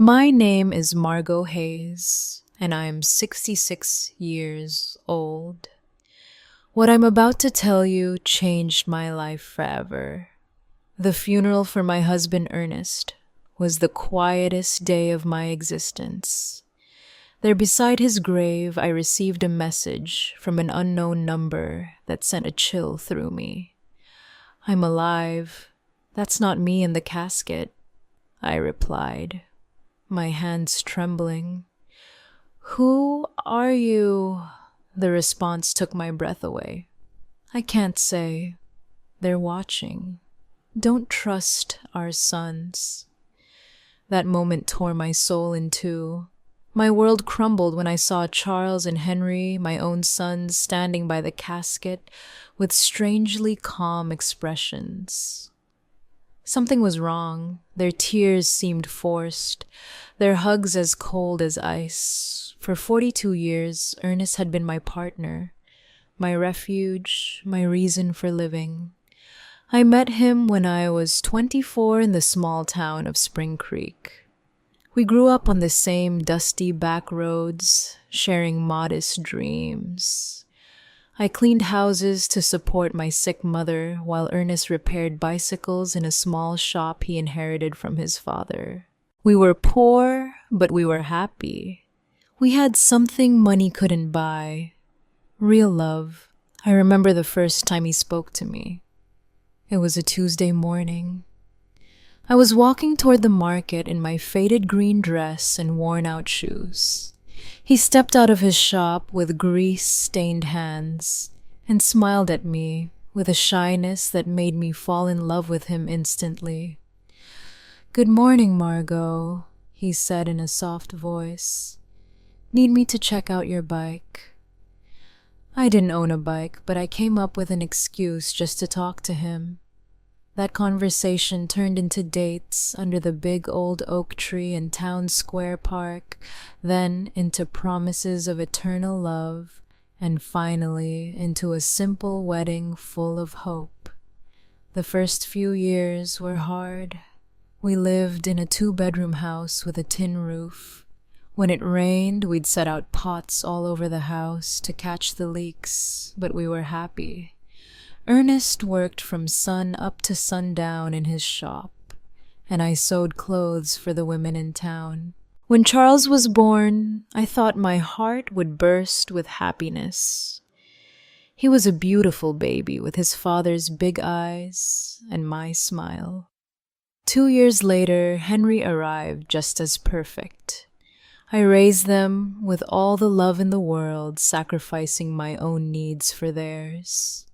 My name is Margot Hayes, and I am 66 years old. What I'm about to tell you changed my life forever. The funeral for my husband Ernest was the quietest day of my existence. There beside his grave, I received a message from an unknown number that sent a chill through me. "I'm alive. That's not me in the casket," I replied, my hands trembling. "Who are you?" The response took my breath away. "I can't say. They're watching. Don't trust our sons." That moment tore my soul in two. My world crumbled when I saw Charles and Henry, my own sons, standing by the casket with strangely calm expressions. Something was wrong. Their tears seemed forced, their hugs as cold as ice. For 42 years, Ernest had been my partner, my refuge, my reason for living. I met him when I was 24 in the small town of Spring Creek. We grew up on the same dusty back roads, sharing modest dreams. I cleaned houses to support my sick mother while Ernest repaired bicycles in a small shop he inherited from his father. We were poor, but we were happy. We had something money couldn't buy: real love. I remember the first time he spoke to me. It was a Tuesday morning. I was walking toward the market in my faded green dress and worn-out shoes. He stepped out of his shop with grease-stained hands and smiled at me with a shyness that made me fall in love with him instantly. "Good morning, Margot," he said in a soft voice. "Need me to check out your bike?" I didn't own a bike, but I came up with an excuse just to talk to him. That conversation turned into dates under the big old oak tree in Town Square Park, then into promises of eternal love, and finally into a simple wedding full of hope. The first few years were hard. We lived in a 2-bedroom house with a tin roof. When it rained, we'd set out pots all over the house to catch the leaks, but we were happy. Ernest worked from sun up to sundown in his shop, and I sewed clothes for the women in town. When Charles was born, I thought my heart would burst with happiness. He was a beautiful baby with his father's big eyes and my smile. 2 years later, Henry arrived just as perfect. I raised them with all the love in the world, sacrificing my own needs for theirs.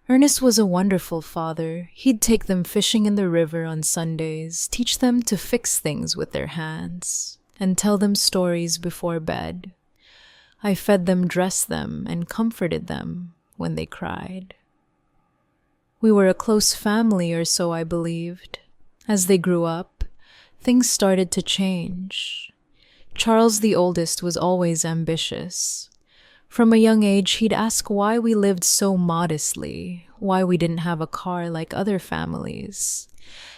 Ernest was a wonderful father. He'd take them fishing in the river on Sundays, teach them to fix things with their hands, and tell them stories before bed. I fed them, dressed them, and comforted them when they cried. We were a close family, or so I believed. As they grew up, things started to change. Charles, the oldest, was always ambitious. From a young age, he'd ask why we lived so modestly, why we didn't have a car like other families.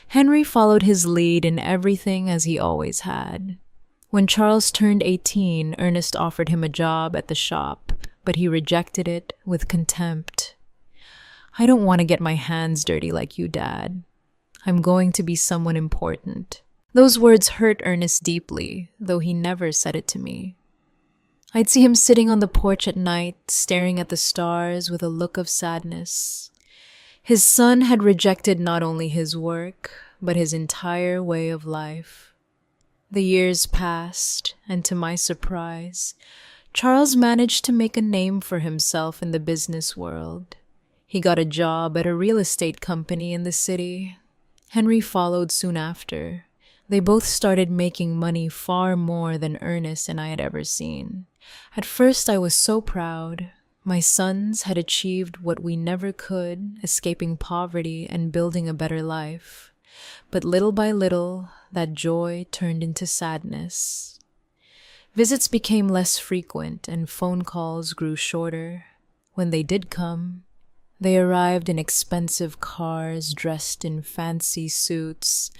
Henry followed his lead in everything as he always had. When Charles turned 18, Ernest offered him a job at the shop, but he rejected it with contempt. "I don't want to get my hands dirty like you, Dad. I'm going to be someone important." Those words hurt Ernest deeply, though he never said it to me. I'd see him sitting on the porch at night, staring at the stars with a look of sadness. His son had rejected not only his work, but his entire way of life. The years passed, and to my surprise, Charles managed to make a name for himself in the business world. He got a job at a real estate company in the city. Henry followed soon after. They both started making money far more than Ernest and I had ever seen. At first, I was so proud. My sons had achieved what we never could, escaping poverty and building a better life. But little by little, that joy turned into sadness. Visits became less frequent and phone calls grew shorter. When they did come, they arrived in expensive cars, dressed in fancy suits,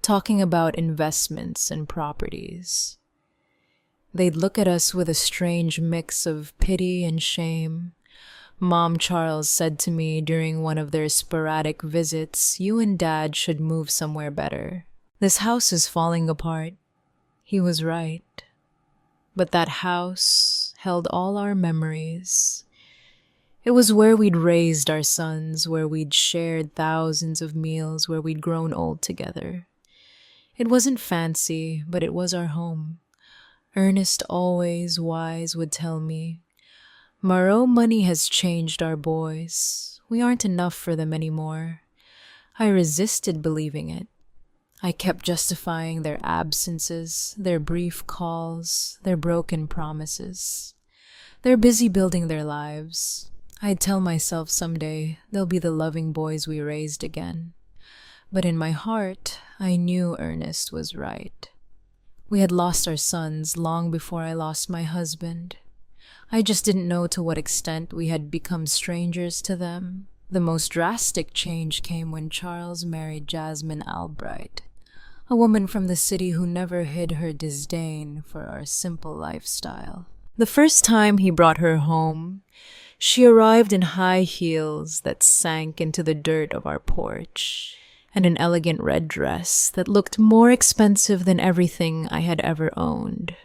talking about investments and properties. They'd look at us with a strange mix of pity and shame. Mom Charles said to me during one of their sporadic visits, "You and Dad should move somewhere better. This house is falling apart." He was right. But that house held all our memories. It was where we'd raised our sons, where we'd shared thousands of meals, where we'd grown old together. It wasn't fancy, but it was our home. Ernest, always wise, would tell me, "Marot money has changed our boys. We aren't enough for them anymore." I resisted believing it. I kept justifying their absences, their brief calls, their broken promises. They're busy building their lives. I'd tell myself someday they'll be the loving boys we raised again. But in my heart, I knew Ernest was right. We had lost our sons long before I lost my husband. I just didn't know to what extent we had become strangers to them. The most drastic change came when Charles married Jasmine Albright, a woman from the city who never hid her disdain for our simple lifestyle. The first time he brought her home, she arrived in high heels that sank into the dirt of our porch, and an elegant red dress that looked more expensive than everything I had ever owned.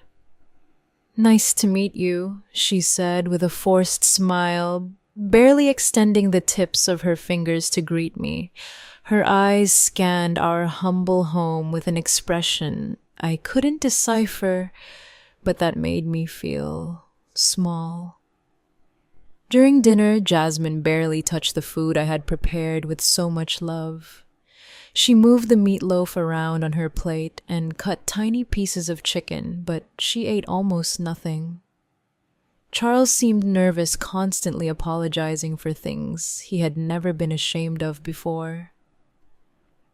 "Nice to meet you," she said with a forced smile, barely extending the tips of her fingers to greet me. Her eyes scanned our humble home with an expression I couldn't decipher, but that made me feel small. During dinner, Jasmine barely touched the food I had prepared with so much love. She moved the meatloaf around on her plate and cut tiny pieces of chicken, but she ate almost nothing. Charles seemed nervous, constantly apologizing for things he had never been ashamed of before.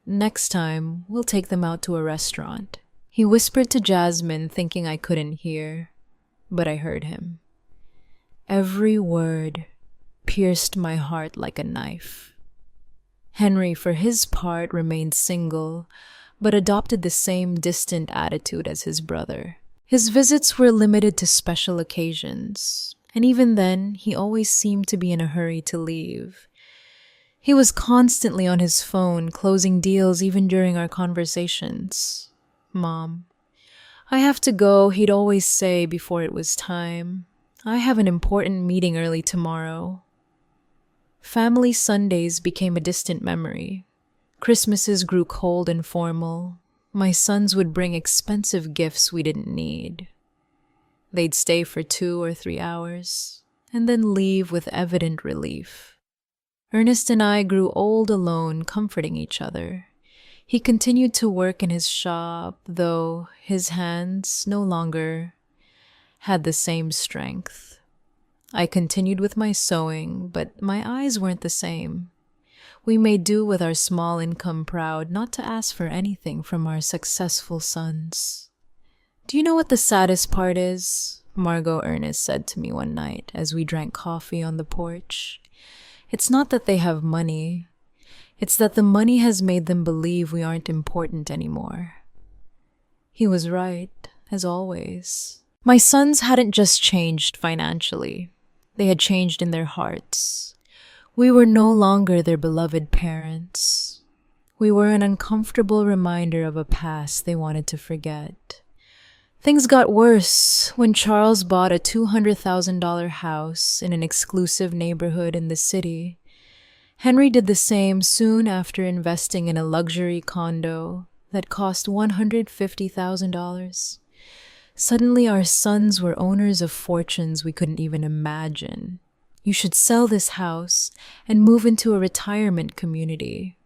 "Next time, we'll take them out to a restaurant," he whispered to Jasmine, thinking I couldn't hear, but I heard him. Every word pierced my heart like a knife. Henry, for his part, remained single, but adopted the same distant attitude as his brother. His visits were limited to special occasions, and even then, he always seemed to be in a hurry to leave. He was constantly on his phone, closing deals even during our conversations. "Mom, I have to go," he'd always say before it was time. "I have an important meeting early tomorrow." Family Sundays became a distant memory. Christmases grew cold and formal. My sons would bring expensive gifts we didn't need. They'd stay for 2 or 3 hours, and then leave with evident relief. Ernest and I grew old alone, comforting each other. He continued to work in his shop, though his hands no longer had the same strength. I continued with my sewing, but my eyes weren't the same. We made do with our small income, proud not to ask for anything from our successful sons. "Do you know what the saddest part is?" Margot Ernest said to me one night as we drank coffee on the porch. "It's not that they have money. It's that the money has made them believe we aren't important anymore." He was right, as always. My sons hadn't just changed financially. They had changed in their hearts. We were no longer their beloved parents. We were an uncomfortable reminder of a past they wanted to forget. Things got worse when Charles bought a $200,000 house in an exclusive neighborhood in the city. Henry did the same soon after investing in a luxury condo that cost $150,000. Suddenly, our sons were owners of fortunes we couldn't even imagine. "You should sell this house and move into a retirement community,"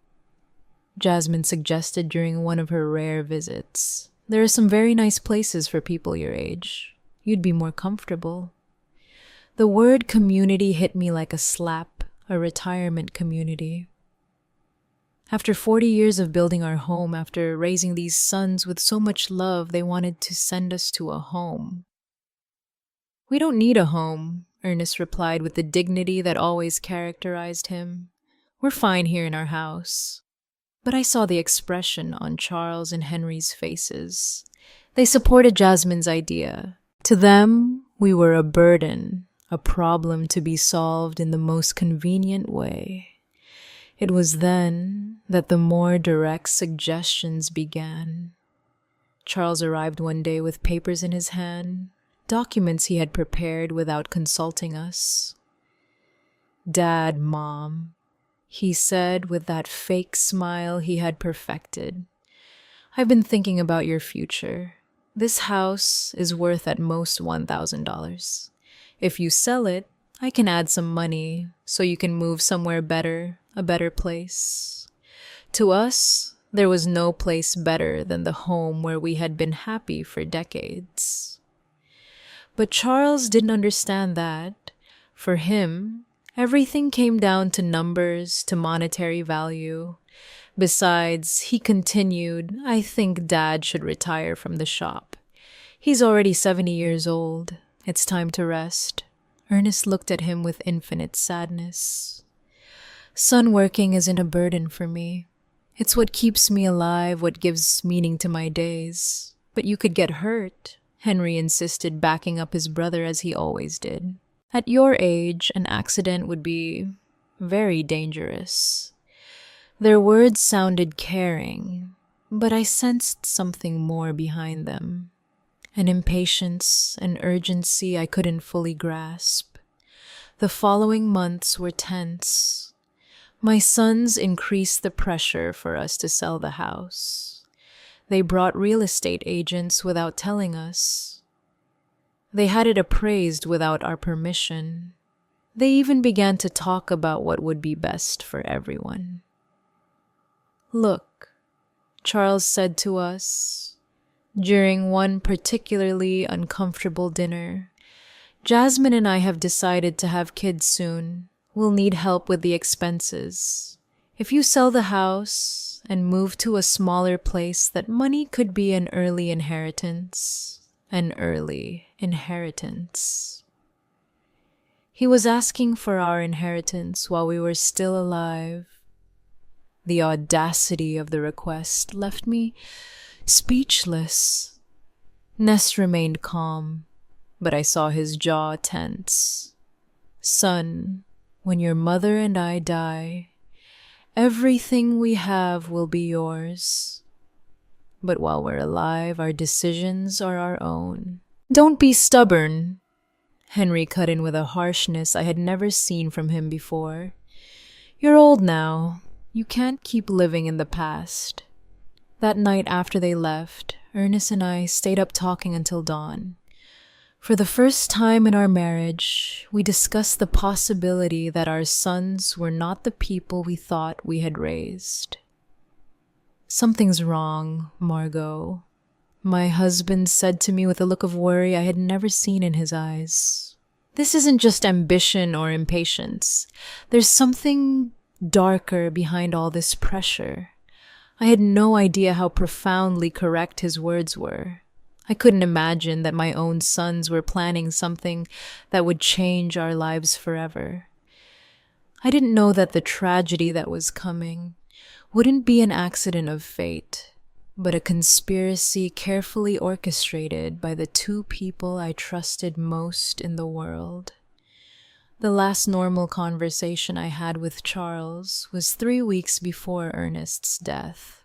Jasmine suggested during one of her rare visits. "There are some very nice places for people your age. You'd be more comfortable." The word community hit me like a slap, a retirement community. After 40 years of building our home, after raising these sons with so much love, they wanted to send us to a home. "We don't need a home," Ernest replied with the dignity that always characterized him. "We're fine here in our house." But I saw the expression on Charles and Henry's faces. They supported Jasmine's idea. To them, we were a burden, a problem to be solved in the most convenient way. It was then that the more direct suggestions began. Charles arrived one day with papers in his hand, documents he had prepared without consulting us. "Dad, Mom," he said with that fake smile he had perfected. "I've been thinking about your future. This house is worth at most $1,000. If you sell it, I can add some money so you can move somewhere better, a better place." To us, there was no place better than the home where we had been happy for decades. But Charles didn't understand that. For him, everything came down to numbers, to monetary value. Besides, he continued, "I think Dad should retire from the shop. He's already 70 years old. It's time to rest." Ernest looked at him with infinite sadness. "Son, working isn't a burden for me. It's what keeps me alive, what gives meaning to my days. But you could get hurt," Henry insisted, backing up his brother as he always did. "At your age, an accident would be very dangerous." Their words sounded caring, but I sensed something more behind them. An impatience, an urgency I couldn't fully grasp. The following months were tense. My sons increased the pressure for us to sell the house. They brought real estate agents without telling us. They had it appraised without our permission. They even began to talk about what would be best for everyone. "Look," Charles said to us during one particularly uncomfortable dinner, "Jasmine and I have decided to have kids soon. We'll need help with the expenses. If you sell the house and move to a smaller place, that money could be an early inheritance. An early inheritance." He was asking for our inheritance while we were still alive. The audacity of the request left me speechless. Nest remained calm, but I saw his jaw tense. "Son, when your mother and I die, everything we have will be yours. But while we're alive, our decisions are our own." "Don't be stubborn," Henry cut in with a harshness I had never seen from him before. "You're old now. You can't keep living in the past." That night after they left, Ernest and I stayed up talking until dawn. For the first time in our marriage, we discussed the possibility that our sons were not the people we thought we had raised. "Something's wrong, Margot," my husband said to me with a look of worry I had never seen in his eyes. "This isn't just ambition or impatience. There's something darker behind all this pressure." I had no idea how profoundly correct his words were. I couldn't imagine that my own sons were planning something that would change our lives forever. I didn't know that the tragedy that was coming wouldn't be an accident of fate, but a conspiracy carefully orchestrated by the two people I trusted most in the world. The last normal conversation I had with Charles was 3 weeks before Ernest's death.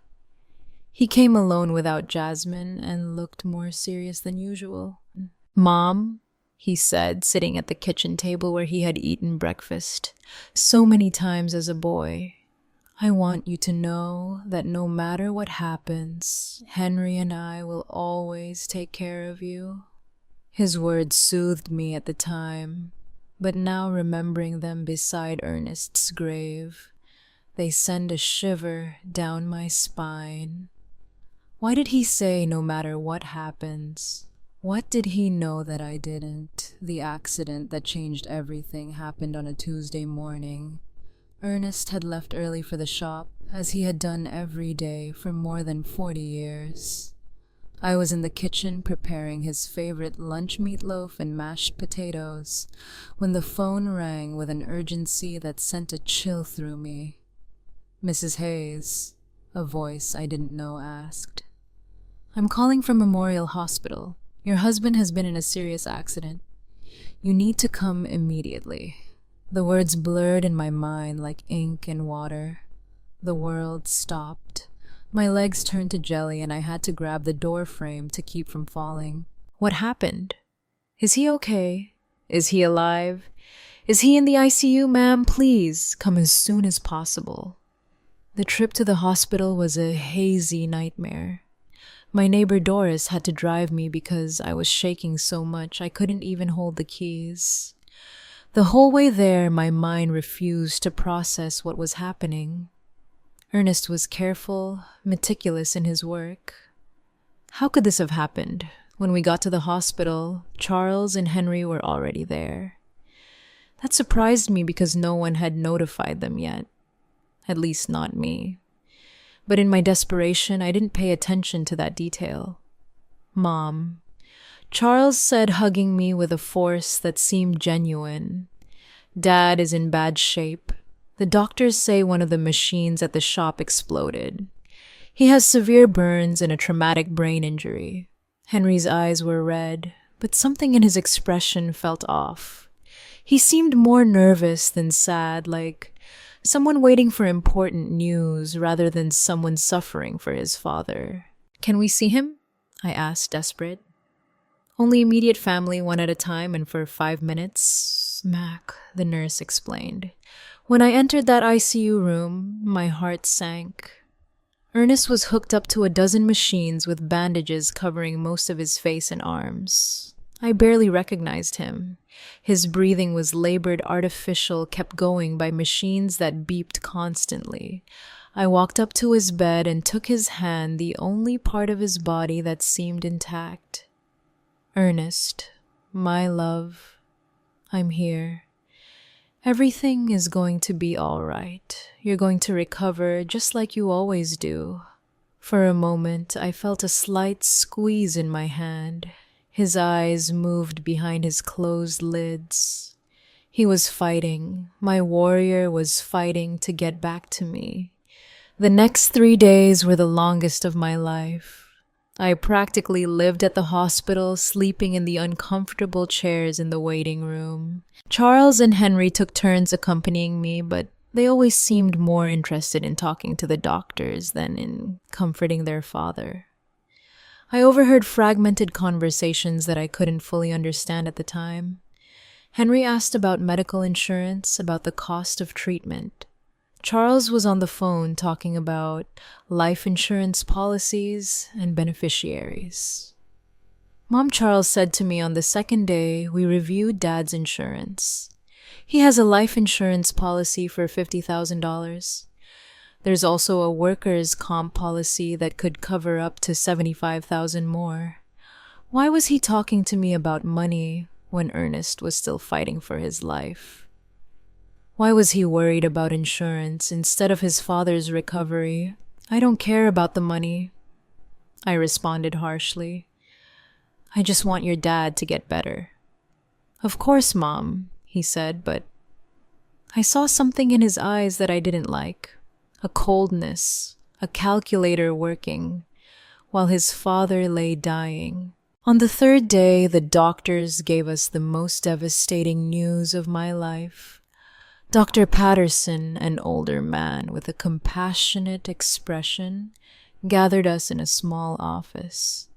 He came alone without Jasmine and looked more serious than usual. "Mom," he said, sitting at the kitchen table where he had eaten breakfast so many times as a boy, "I want you to know that no matter what happens, Henry and I will always take care of you." His words soothed me at the time, but now remembering them beside Ernest's grave, they send a shiver down my spine. Why did he say no matter what happens? What did he know that I didn't? The accident that changed everything happened on a Tuesday morning. Ernest had left early for the shop, as he had done every day for more than 40 years. I was in the kitchen preparing his favorite lunch meatloaf and mashed potatoes when the phone rang with an urgency that sent a chill through me. "Mrs. Hayes, a voice I didn't know asked. "I'm calling from Memorial Hospital. Your husband has been in a serious accident. You need to come immediately." The words blurred in my mind like ink in water. The world stopped. My legs turned to jelly and I had to grab the door frame to keep from falling. What happened? Is he okay? Is he alive? Is he in the ICU, ma'am? Please, come as soon as possible. The trip to the hospital was a hazy nightmare. My neighbor Doris had to drive me because I was shaking so much I couldn't even hold the keys. The whole way there, my mind refused to process what was happening. Ernest was careful, meticulous in his work. How could this have happened? When we got to the hospital, Charles and Henry were already there. That surprised me because no one had notified them yet. At least not me. But in my desperation, I didn't pay attention to that detail. "Mom," Charles said, hugging me with a force that seemed genuine. "Dad is in bad shape. The doctors say one of the machines at the shop exploded. He has severe burns and a traumatic brain injury." Henry's eyes were red, but something in his expression felt off. He seemed more nervous than sad, like someone waiting for important news rather than someone suffering for his father. "Can we see him?" I asked, desperate. "Only immediate family, one at a time, and for 5 minutes, Mac," the nurse explained. When I entered that ICU room, my heart sank. Ernest was hooked up to a dozen machines with bandages covering most of his face and arms. I barely recognized him. His breathing was labored, artificial, kept going by machines that beeped constantly. I walked up to his bed and took his hand, the only part of his body that seemed intact. "Ernest, my love, I'm here. Everything is going to be all right. You're going to recover just like you always do." For a moment, I felt a slight squeeze in my hand. His eyes moved behind his closed lids. He was fighting. My warrior was fighting to get back to me. The next 3 days were the longest of my life. I practically lived at the hospital, sleeping in the uncomfortable chairs in the waiting room. Charles and Henry took turns accompanying me, but they always seemed more interested in talking to the doctors than in comforting their father. I overheard fragmented conversations that I couldn't fully understand at the time. Henry asked about medical insurance, about the cost of treatment. Charles was on the phone talking about life insurance policies and beneficiaries. Mom Charles said to me on the second day we reviewed Dad's insurance. He has a life insurance policy for $50,000. There's also a workers' comp policy that could cover up to $75,000 more. Why was he talking to me about money when Ernest was still fighting for his life? Why was he worried about insurance instead of his father's recovery? "I don't care about the money," I responded harshly. "I just want your dad to get better." "Of course, Mom," he said, but I saw something in his eyes that I didn't like. A coldness, a calculator working, while his father lay dying. On the third day, the doctors gave us the most devastating news of my life. Dr. Patterson, an older man with a compassionate expression, gathered us in a small office.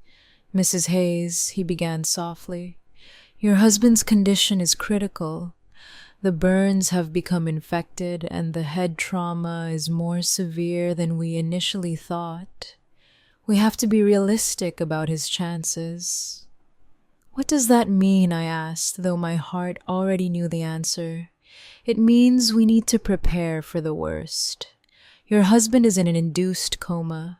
"Mrs. Hayes," he began softly, "your husband's condition is critical. The burns have become infected and the head trauma is more severe than we initially thought. We have to be realistic about his chances." "What does that mean?" I asked, though my heart already knew the answer. "It means we need to prepare for the worst. Your husband is in an induced coma.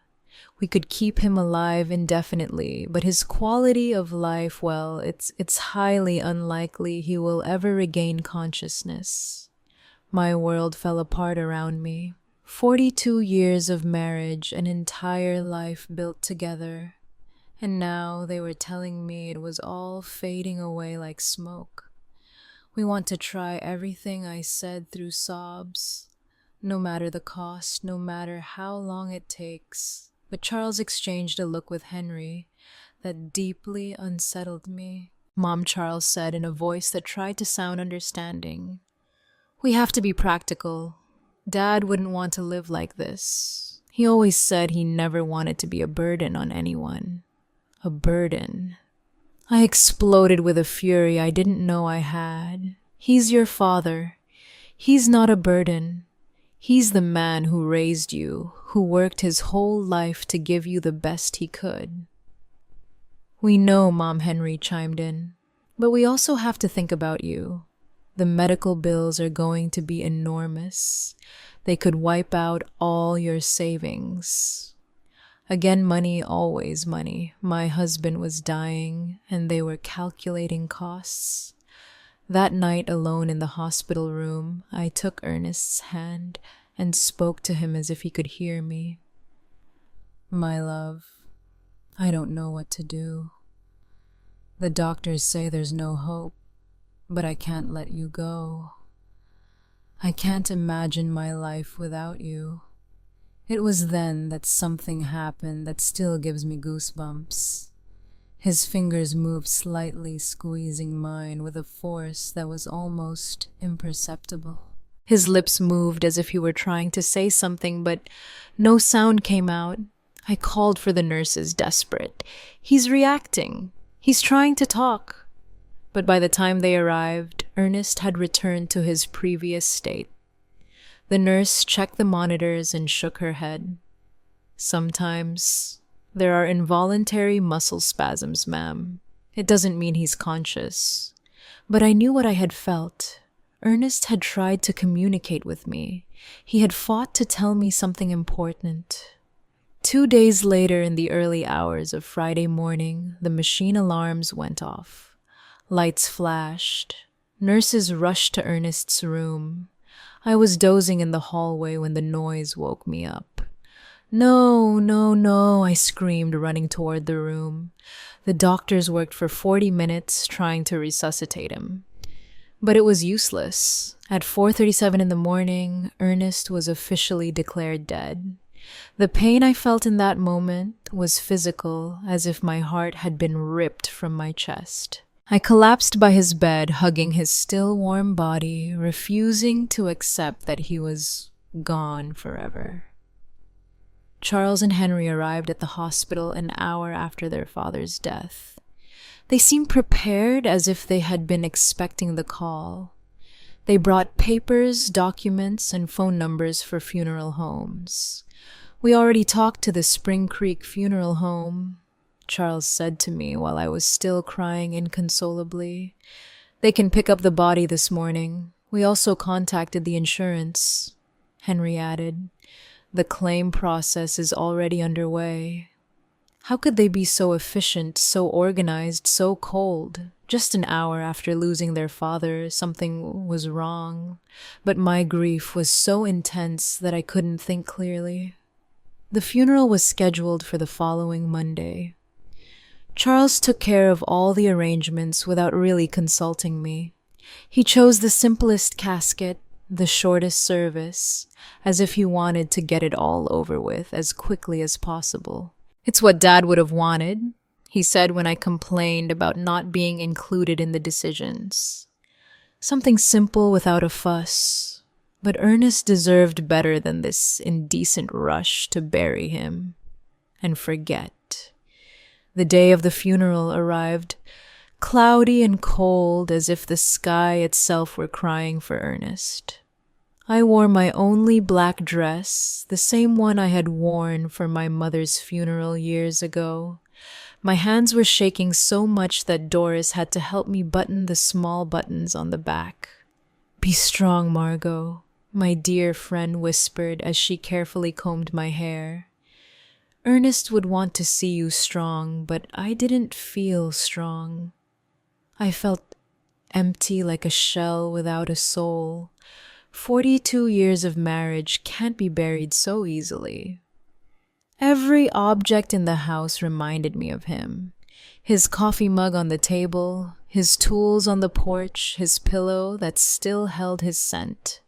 We could keep him alive indefinitely, but his quality of life, well, it's highly unlikely he will ever regain consciousness." My world fell apart around me. 42 years of marriage, an entire life built together. And now they were telling me it was all fading away like smoke. "We want to try everything," I said through sobs. no matter the cost, no matter how long it takes. But Charles exchanged a look with Henry that deeply unsettled me. Mom, Charles said in a voice that tried to sound understanding, "We have to be practical. Dad wouldn't want to live like this. He always said he never wanted to be a burden on anyone." A burden. I exploded with a fury I didn't know I had. He's your father. He's not a burden. He's the man who raised you, who worked his whole life to give you the best he could. "We know," Mom Henry chimed in, "but we also have to think about you. The medical bills are going to be enormous. They could wipe out all your savings." Again, money, always money. My husband was dying, and they were calculating costs. That night, alone in the hospital room, I took Ernest's hand and spoke to him as if he could hear me. "My love, I don't know what to do. The doctors say there's no hope, but I can't let you go. I can't imagine my life without you." It was then that something happened that still gives me goosebumps. His fingers moved slightly, squeezing mine with a force that was almost imperceptible. His lips moved as if he were trying to say something, but no sound came out. I called for the nurses, desperate. "He's reacting. He's trying to talk." But by the time they arrived, Ernest had returned to his previous state. The nurse checked the monitors and shook her head. "Sometimes there are involuntary muscle spasms, ma'am. It doesn't mean he's conscious." But I knew what I had felt. Ernest had tried to communicate with me. He had fought to tell me something important. 2 days later, in the early hours of Friday morning, the machine alarms went off. Lights flashed. Nurses rushed to Ernest's room. I was dozing in the hallway when the noise woke me up. "No, no, no," I screamed, running toward the room. The doctors worked for 40 minutes trying to resuscitate him. But it was useless. At 4:37 in the morning, Ernest was officially declared dead. The pain I felt in that moment was physical, as if my heart had been ripped from my chest. I collapsed by his bed, hugging his still warm body, refusing to accept that he was gone forever. Charles and Henry arrived at the hospital an hour after their father's death. They seemed prepared, as if they had been expecting the call. They brought papers, documents, and phone numbers for funeral homes. "We already talked to the Spring Creek Funeral Home," Charles said to me while I was still crying inconsolably. "They can pick up the body this morning. We also contacted the insurance," Henry added. "The claim process is already underway." How could they be so efficient, so organized, so cold? Just an hour after losing their father, something was wrong. But my grief was so intense that I couldn't think clearly. The funeral was scheduled for the following Monday. Charles took care of all the arrangements without really consulting me. He chose the simplest casket, the shortest service, as if he wanted to get it all over with as quickly as possible. "It's what Dad would have wanted," he said when I complained about not being included in the decisions. Something simple without a fuss. But Ernest deserved better than this indecent rush to bury him and forget. The day of the funeral arrived, cloudy and cold, as if the sky itself were crying for Ernest. I wore my only black dress, the same one I had worn for my mother's funeral years ago. My hands were shaking so much that Doris had to help me button the small buttons on the back. "Be strong, Margot," my dear friend whispered as she carefully combed my hair. "Ernest would want to see you strong, but I didn't feel strong. I felt empty, like a shell without a soul. 42 years of marriage can't be buried so easily." Every object in the house reminded me of him. His coffee mug on the table, his tools on the porch, his pillow that still held his scent.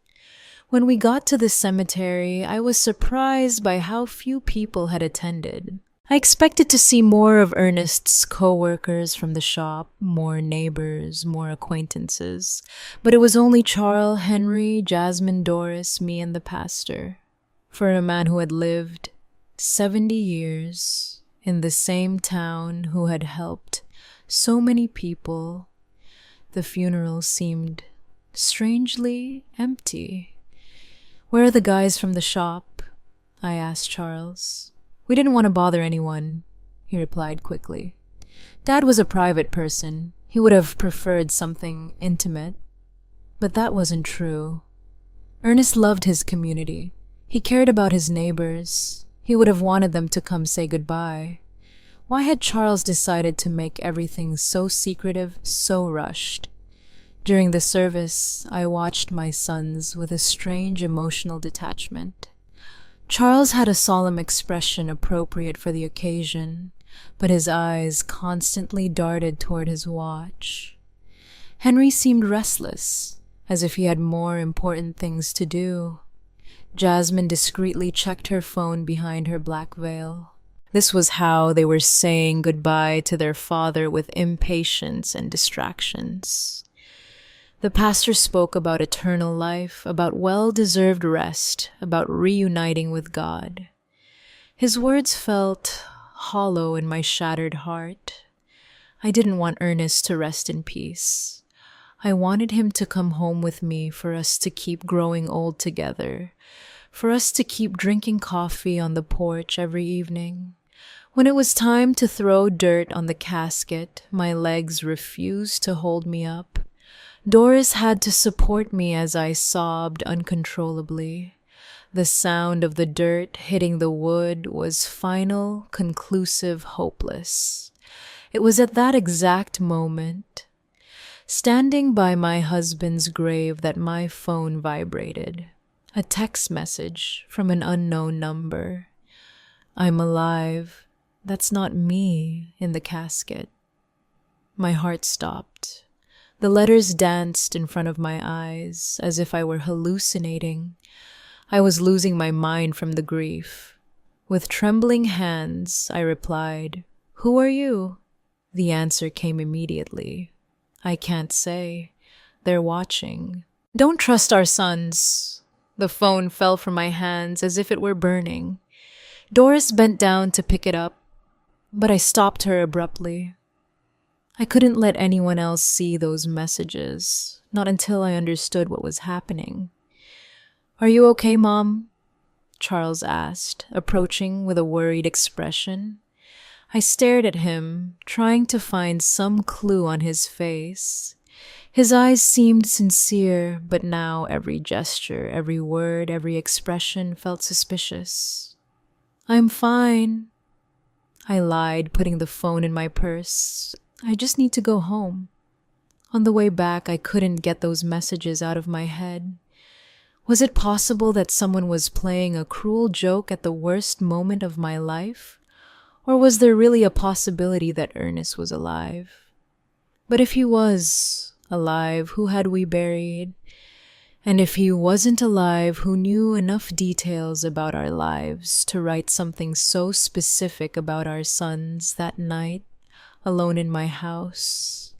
When we got to the cemetery, I was surprised by how few people had attended. I expected to see more of Ernest's co-workers from the shop, more neighbors, more acquaintances, but it was only Charles, Henry, Jasmine, Doris, me, and the pastor. For a man who had lived 70 years in the same town, who had helped so many people, the funeral seemed strangely empty. "Where are the guys from the shop?" I asked Charles. "We didn't want to bother anyone," he replied quickly. "Dad was a private person. He would have preferred something intimate." But that wasn't true. Ernest loved his community. He cared about his neighbors. He would have wanted them to come say goodbye. Why had Charles decided to make everything so secretive, so rushed? During the service, I watched my sons with a strange emotional detachment. Charles had a solemn expression appropriate for the occasion, but his eyes constantly darted toward his watch. Henry seemed restless, as if he had more important things to do. Jasmine discreetly checked her phone behind her black veil. This was how they were saying goodbye to their father, with impatience and distractions. The pastor spoke about eternal life, about well-deserved rest, about reuniting with God. His words felt hollow in my shattered heart. I didn't want Ernest to rest in peace. I wanted him to come home with me, for us to keep growing old together, for us to keep drinking coffee on the porch every evening. When it was time to throw dirt on the casket, my legs refused to hold me up. Doris had to support me as I sobbed uncontrollably. The sound of the dirt hitting the wood was final, conclusive, hopeless. It was at that exact moment, standing by my husband's grave, that my phone vibrated. A text message from an unknown number. "I'm alive. That's not me in the casket." My heart stopped. The letters danced in front of my eyes, as if I were hallucinating. I was losing my mind from the grief. With trembling hands, I replied, "Who are you?" The answer came immediately. "I can't say. They're watching." "Don't trust our sons." The phone fell from my hands as if it were burning. Doris bent down to pick it up, but I stopped her abruptly. I couldn't let anyone else see those messages, not until I understood what was happening. "Are you okay, Mom?" Charles asked, approaching with a worried expression. I stared at him, trying to find some clue on his face. His eyes seemed sincere, but now every gesture, every word, every expression felt suspicious. "I'm fine," I lied, putting the phone in my purse. "I just need to go home." On the way back, I couldn't get those messages out of my head. Was it possible that someone was playing a cruel joke at the worst moment of my life? Or was there really a possibility that Ernest was alive? But if he was alive, who had we buried? And if he wasn't alive, who knew enough details about our lives to write something so specific about our sons that night, alone in my house,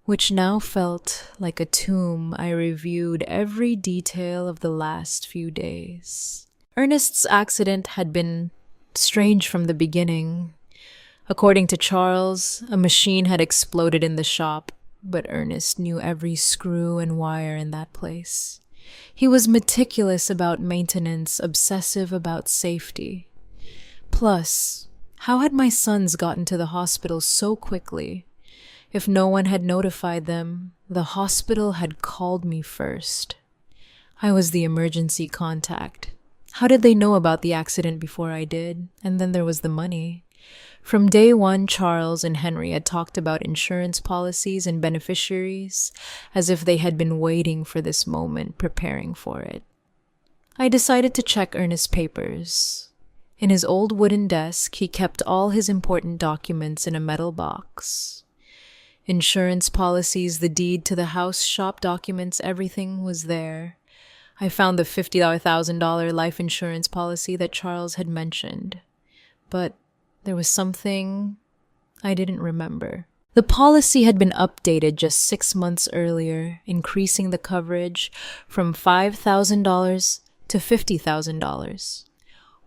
which now felt like a tomb? I reviewed every detail of the last few days. Ernest's accident had been strange from the beginning. According to Charles, a machine had exploded in the shop, but Ernest knew every screw and wire in that place. He was meticulous about maintenance, obsessive about safety. Plus, how had my sons gotten to the hospital so quickly? If no one had notified them, the hospital had called me first. I was the emergency contact. How did they know about the accident before I did? And then there was the money. From day one, Charles and Henry had talked about insurance policies and beneficiaries, as if they had been waiting for this moment, preparing for it. I decided to check Ernest's papers. In his old wooden desk, he kept all his important documents in a metal box. Insurance policies, the deed to the house, shop documents, everything was there. I found the $50,000 life insurance policy that Charles had mentioned, but there was something I didn't remember. The policy had been updated just 6 months earlier, increasing the coverage from $5,000 to $50,000.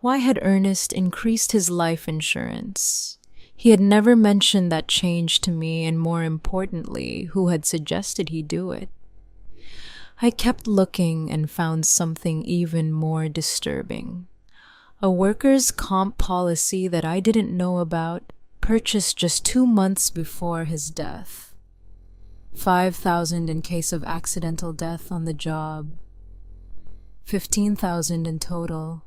Why had Ernest increased his life insurance? He had never mentioned that change to me, and more importantly, who had suggested he do it. I kept looking and found something even more disturbing. A workers' comp policy that I didn't know about, purchased just 2 months before his death. $5,000 in case of accidental death on the job. $15,000 in total.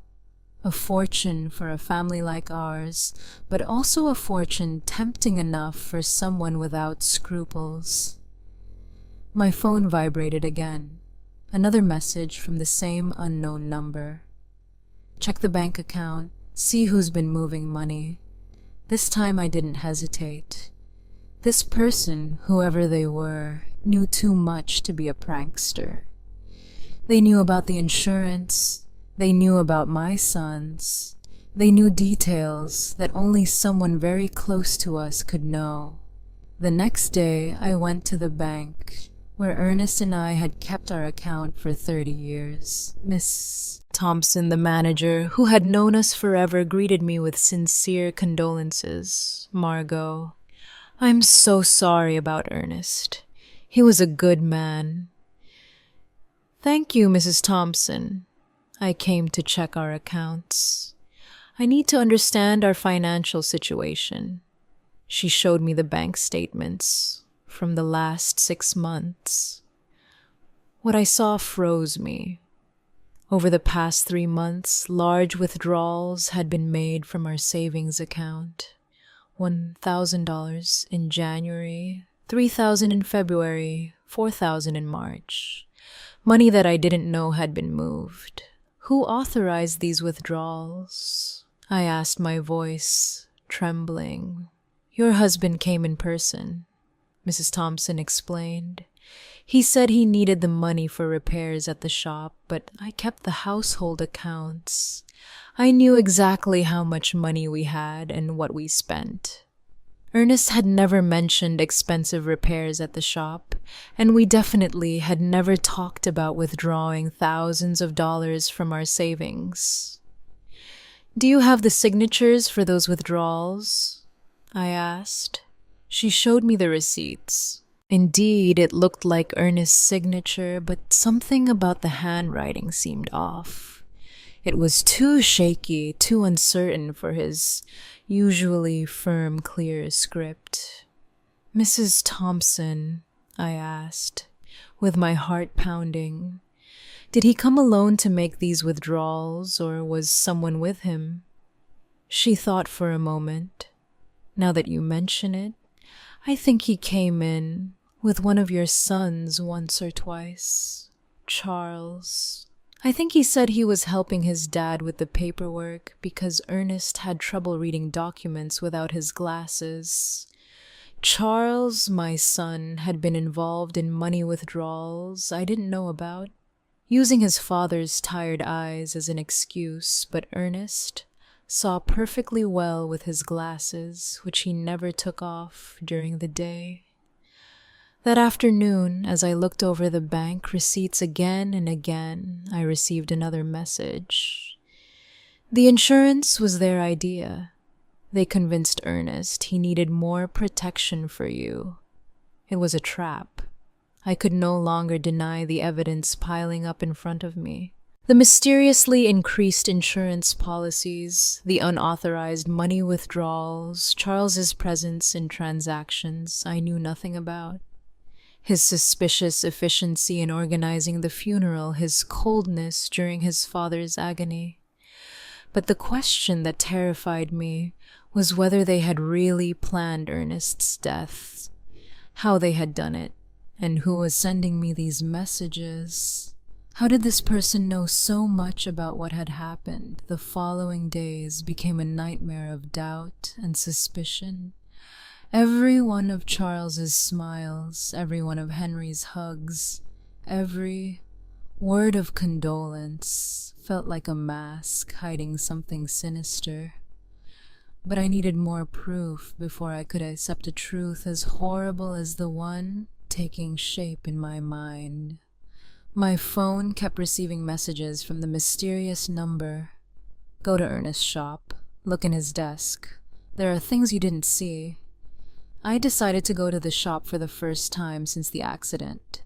A fortune for a family like ours, but also a fortune tempting enough for someone without scruples. My phone vibrated again. Another message from the same unknown number. Check the bank account, see who's been moving money. This time I didn't hesitate. This person, whoever they were, knew too much to be a prankster. They knew about the insurance. They knew about my sons. They knew details that only someone very close to us could know. The next day, I went to the bank, where Ernest and I had kept our account for 30 years. Miss Thompson, the manager, who had known us forever, greeted me with sincere condolences. Margot, I'm so sorry about Ernest. He was a good man. Thank you, Mrs. Thompson. I came to check our accounts. I need to understand our financial situation. She showed me the bank statements from the last 6 months. What I saw froze me. Over the past 3 months, large withdrawals had been made from our savings account. $1,000 in January, $3,000 in February, $4,000 in March. Money that I didn't know had been moved. Who authorized these withdrawals? I asked, my voice trembling. Your husband came in person, Mrs. Thompson explained. He said he needed the money for repairs at the shop, but I kept the household accounts. I knew exactly how much money we had and what we spent. Ernest had never mentioned expensive repairs at the shop, and we definitely had never talked about withdrawing thousands of dollars from our savings. Do you have the signatures for those withdrawals? I asked. She showed me the receipts. Indeed, it looked like Ernest's signature, but something about the handwriting seemed off. It was too shaky, too uncertain for his usually firm, clear script. Mrs. Thompson, I asked, with my heart pounding, did he come alone to make these withdrawals, or was someone with him? She thought for a moment. Now that you mention it, I think he came in with one of your sons once or twice. Charles. I think he said he was helping his dad with the paperwork because Ernest had trouble reading documents without his glasses. Charles, my son, had been involved in money withdrawals I didn't know about, using his father's tired eyes as an excuse, but Ernest saw perfectly well with his glasses, which he never took off during the day. That afternoon, as I looked over the bank receipts again and again, I received another message. The insurance was their idea. They convinced Ernest he needed more protection for you. It was a trap. I could no longer deny the evidence piling up in front of me. The mysteriously increased insurance policies, the unauthorized money withdrawals, Charles's presence in transactions I knew nothing about. His suspicious efficiency in organizing the funeral, his coldness during his father's agony. But the question that terrified me was whether they had really planned Ernest's death, how they had done it, and who was sending me these messages. How did this person know so much about what had happened? The following days became a nightmare of doubt and suspicion. Every one of Charles's smiles, every one of Henry's hugs, every word of condolence felt like a mask hiding something sinister. But I needed more proof before I could accept a truth as horrible as the one taking shape in my mind. My phone kept receiving messages from the mysterious number. Go to Ernest's shop. Look in his desk. There are things you didn't see. I decided to go to the shop for the first time since the accident.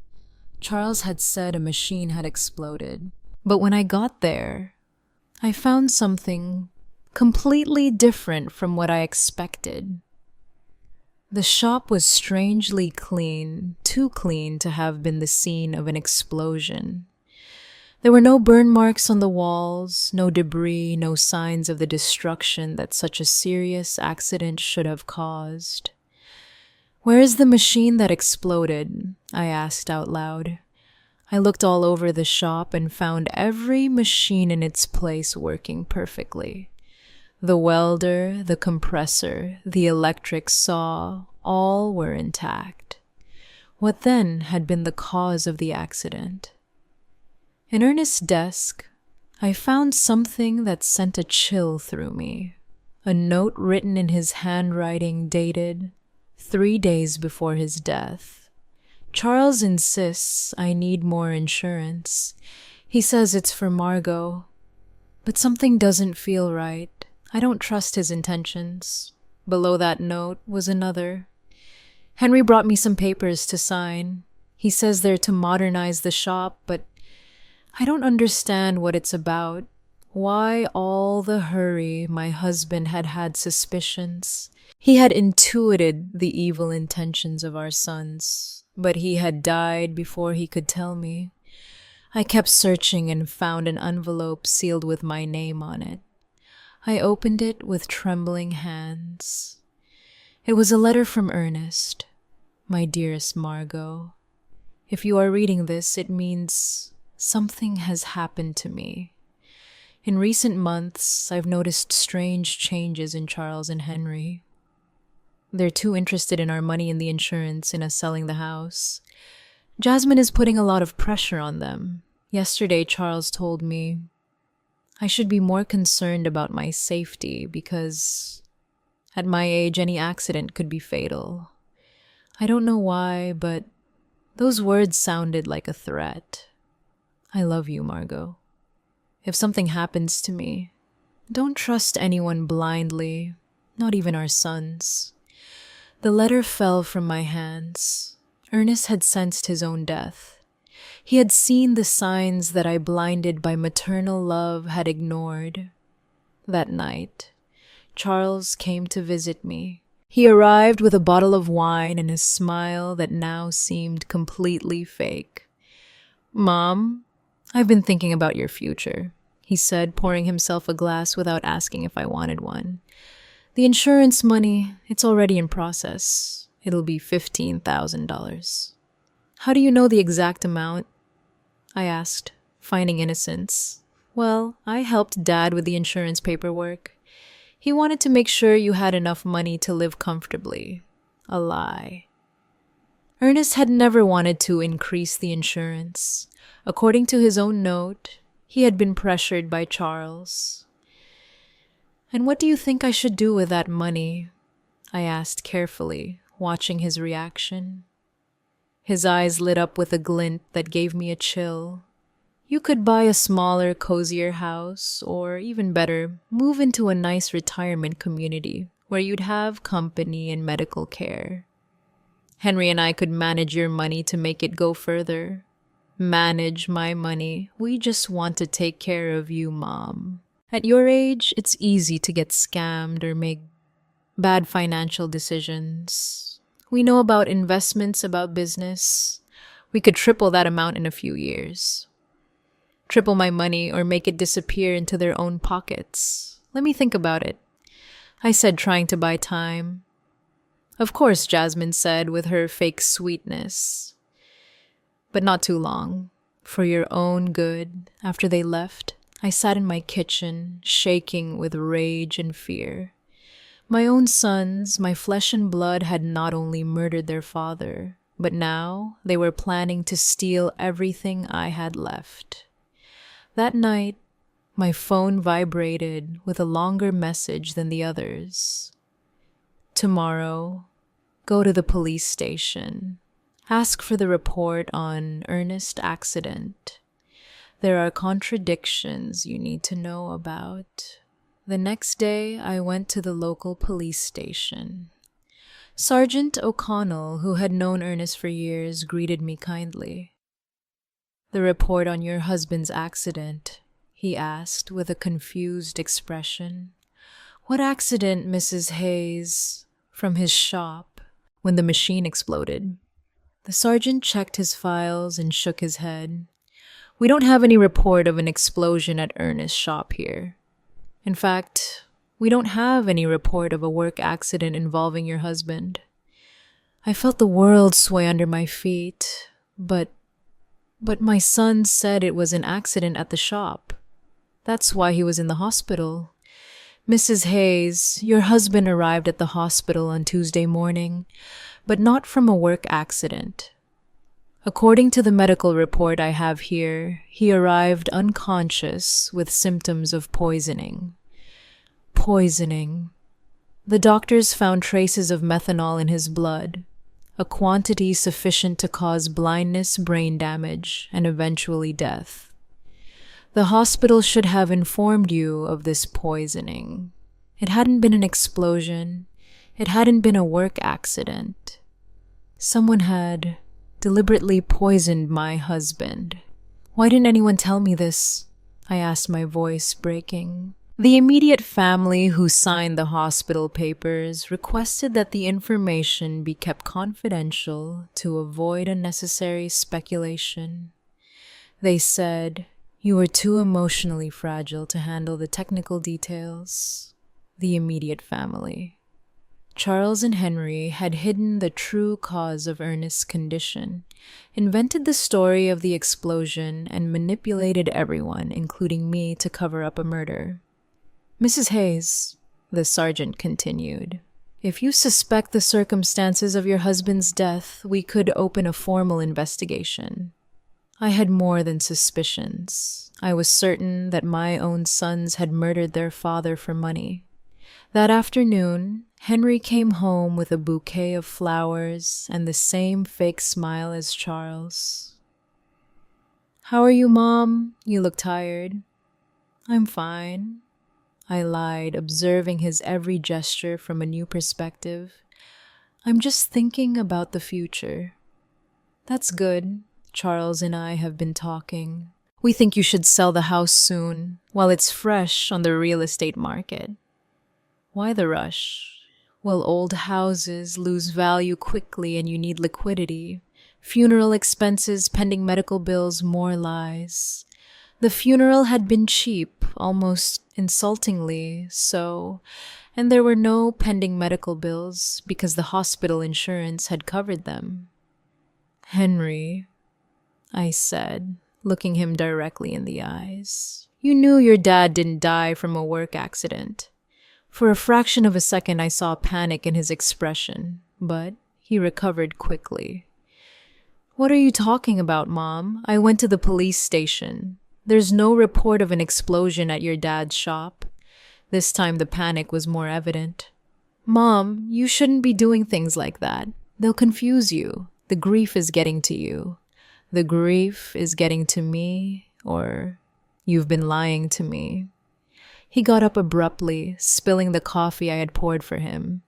Charles had said a machine had exploded. But when I got there, I found something completely different from what I expected. The shop was strangely clean, too clean to have been the scene of an explosion. There were no burn marks on the walls, no debris, no signs of the destruction that such a serious accident should have caused. "Where is the machine that exploded?" I asked out loud. I looked all over the shop and found every machine in its place working perfectly. The welder, the compressor, the electric saw, all were intact. What then had been the cause of the accident? In Ernest's desk, I found something that sent a chill through me. A note written in his handwriting dated 3 days before his death. Charles insists I need more insurance. He says it's for Margot. But something doesn't feel right. I don't trust his intentions. Below that note was another. Henry brought me some papers to sign. He says they're to modernize the shop, but I don't understand what it's about. Why all the hurry? My husband had had suspicions. He had intuited the evil intentions of our sons, but he had died before he could tell me. I kept searching and found an envelope sealed with my name on it. I opened it with trembling hands. It was a letter from Ernest. "My dearest Margot, if you are reading this, it means something has happened to me. In recent months, I've noticed strange changes in Charles and Henry. They're too interested in our money and the insurance in us selling the house. Jasmine is putting a lot of pressure on them. Yesterday, Charles told me I should be more concerned about my safety because at my age, any accident could be fatal. I don't know why, but those words sounded like a threat. I love you, Margot. If something happens to me, don't trust anyone blindly, not even our sons." The letter fell from my hands. Ernest had sensed his own death. He had seen the signs that I, blinded by maternal love, had ignored. That night, Charles came to visit me. He arrived with a bottle of wine and a smile that now seemed completely fake. "Mom, I've been thinking about your future," he said, pouring himself a glass without asking if I wanted one. "The insurance money, it's already in process. It'll be $15,000. "How do you know the exact amount?" I asked, finding innocence. "Well, I helped Dad with the insurance paperwork. He wanted to make sure you had enough money to live comfortably." A lie. Ernest had never wanted to increase the insurance. According to his own note, he had been pressured by Charles. "And what do you think I should do with that money?" I asked carefully, watching his reaction. His eyes lit up with a glint that gave me a chill. "You could buy a smaller, cozier house, or even better, move into a nice retirement community where you'd have company and medical care. Henry and I could manage your money to make it go further." "Manage my money? We just want to take care of you, Mom. At your age, it's easy to get scammed or make bad financial decisions. We know about investments, about business. We could triple that amount in a few years. Triple my money or make it disappear into their own pockets. Let me think about it," I said, trying to buy time. "Of course," Jasmine said with her fake sweetness. "But not too long. For your own good." After they left, I sat in my kitchen, shaking with rage and fear. My own sons, my flesh and blood, had not only murdered their father, but now they were planning to steal everything I had left. That night, my phone vibrated with a longer message than the others. Tomorrow, go to the police station. Ask for the report on Ernest's accident. There are contradictions you need to know about. The next day, I went to the local police station. Sergeant O'Connell, who had known Ernest for years, greeted me kindly. "The report on your husband's accident," he asked with a confused expression. "What accident, Mrs. Hayes?" "From his shop, when the machine exploded." The sergeant checked his files and shook his head. "We don't have any report of an explosion at Ernest's shop here. In fact, we don't have any report of a work accident involving your husband." I felt the world sway under my feet, but my son said it was an accident at the shop. That's why he was in the hospital. "Mrs. Hayes, your husband arrived at the hospital on Tuesday morning, but not from a work accident. According to the medical report I have here, he arrived unconscious with symptoms of poisoning." Poisoning. The doctors found traces of methanol in his blood, a quantity sufficient to cause blindness, brain damage, and eventually death. The hospital should have informed you of this poisoning. It hadn't been an explosion. It hadn't been a work accident. Someone had deliberately poisoned my husband. "Why didn't anyone tell me this?" I asked, my voice breaking. The immediate family who signed the hospital papers requested that the information be kept confidential to avoid unnecessary speculation. They said, "You were too emotionally fragile to handle the technical details." The immediate family. Charles and Henry had hidden the true cause of Ernest's condition, invented the story of the explosion, and manipulated everyone, including me, to cover up a murder. "Mrs. Hayes," the sergeant continued, "if you suspect the circumstances of your husband's death, we could open a formal investigation." I had more than suspicions. I was certain that my own sons had murdered their father for money. That afternoon, Henry came home with a bouquet of flowers and the same fake smile as Charles. "How are you, Mom? You look tired." "I'm fine," I lied, observing his every gesture from a new perspective. "I'm just thinking about the future." "That's good. Charles and I have been talking. We think you should sell the house soon, while it's fresh on the real estate market." "Why the rush?" "Well, old houses lose value quickly and you need liquidity. Funeral expenses, pending medical bills, more lies. The funeral had been cheap, almost insultingly so, and there were no pending medical bills because the hospital insurance had covered them." "Henry," I said, looking him directly in the eyes, "you knew your dad didn't die from a work accident." For a fraction of a second I saw panic in his expression, but he recovered quickly. "What are you talking about, Mom? I went to the police station. There's no report of an explosion at your dad's shop." This time the panic was more evident. "Mom, you shouldn't be doing things like that. They'll confuse you. The grief is getting to you. The grief is getting to me, or you've been lying to me." He got up abruptly, spilling the coffee I had poured for him.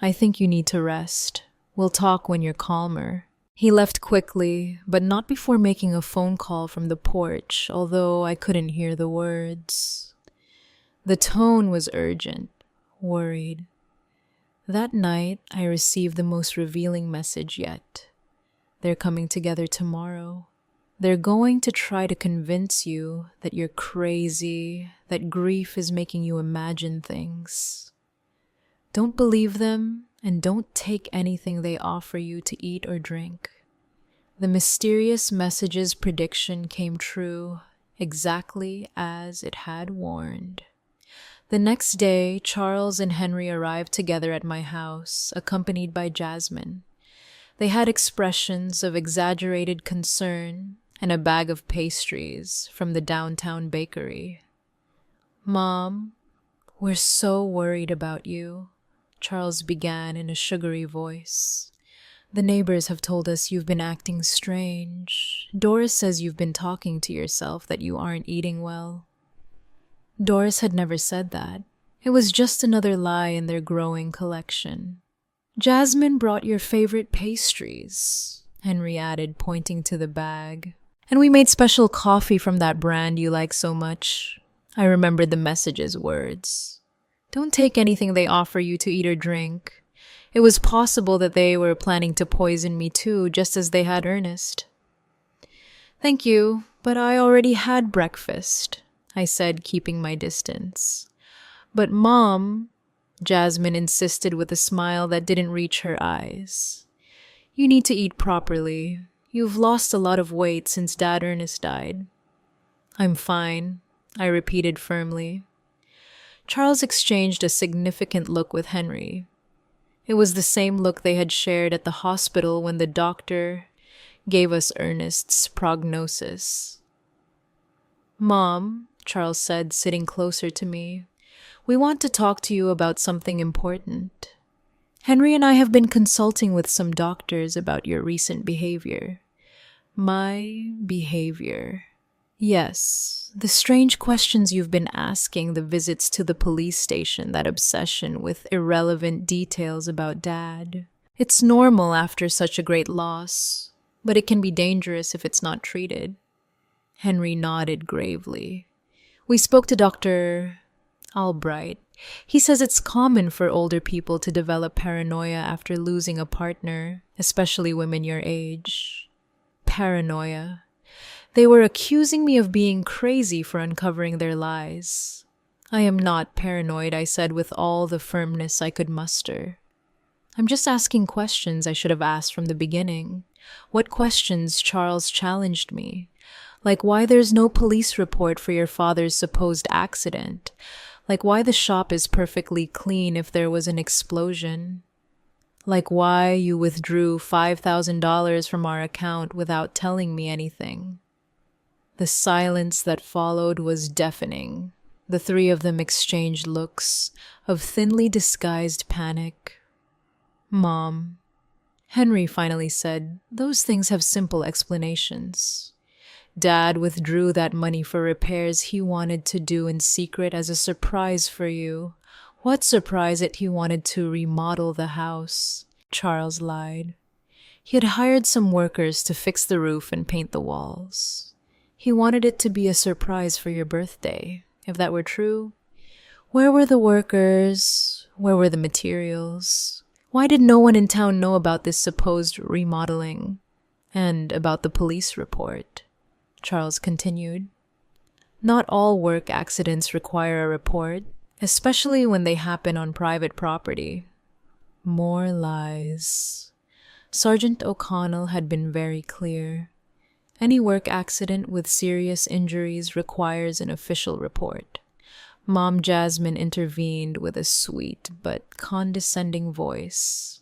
"I think you need to rest. We'll talk when you're calmer." He left quickly, but not before making a phone call from the porch, although I couldn't hear the words. The tone was urgent, worried. That night, I received the most revealing message yet. "They're coming together tomorrow. They're going to try to convince you that you're crazy, that grief is making you imagine things. Don't believe them, and don't take anything they offer you to eat or drink." The mysterious message's prediction came true, exactly as it had warned. The next day, Charles and Henry arrived together at my house, accompanied by Jasmine. They had expressions of exaggerated concern and a bag of pastries from the downtown bakery. "Mom, we're so worried about you," Charles began in a sugary voice. "The neighbors have told us you've been acting strange. Doris says you've been talking to yourself, that you aren't eating well." Doris had never said that. It was just another lie in their growing collection. "Jasmine brought your favorite pastries," Henry added, pointing to the bag. "And we made special coffee from that brand you like so much." I remembered the message's words. "Don't take anything they offer you to eat or drink." It was possible that they were planning to poison me too, just as they had Ernest. "Thank you, but I already had breakfast," I said, keeping my distance. "But Mom," Jasmine insisted with a smile that didn't reach her eyes, "you need to eat properly. You've lost a lot of weight since Dad Ernest died." "I'm fine," I repeated firmly. Charles exchanged a significant look with Henry. It was the same look they had shared at the hospital when the doctor gave us Ernest's prognosis. "Mom," Charles said, sitting closer to me, "we want to talk to you about something important. Henry and I have been consulting with some doctors about your recent behavior." "My behavior?" "Yes, the strange questions you've been asking, the visits to the police station, that obsession with irrelevant details about Dad. It's normal after such a great loss, but it can be dangerous if it's not treated." Henry nodded gravely. "We spoke to Dr. Albright. He says it's common for older people to develop paranoia after losing a partner, especially women your age." Paranoia. They were accusing me of being crazy for uncovering their lies. "I am not paranoid," I said with all the firmness I could muster. "I'm just asking questions I should have asked from the beginning." What questions? Charles challenged me. Like why there's no police report for your father's supposed accident. Like why the shop is perfectly clean if there was an explosion. Like why you withdrew $5,000 from our account without telling me anything. The silence that followed was deafening. The three of them exchanged looks of thinly disguised panic. "Mom," Henry finally said, "those things have simple explanations. Dad withdrew that money for repairs he wanted to do in secret as a surprise for you. What surprise it he wanted to remodel the house." Charles lied. "He had hired some workers to fix the roof and paint the walls. He wanted it to be a surprise for your birthday. If that were true, where were the workers? Where were the materials? Why did no one in town know about this supposed remodeling? And about the police report?" Charles continued. "Not all work accidents require a report, especially when they happen on private property." More lies. Sergeant O'Connell had been very clear. Any work accident with serious injuries requires an official report. Mom Jasmine intervened with a sweet but condescending voice.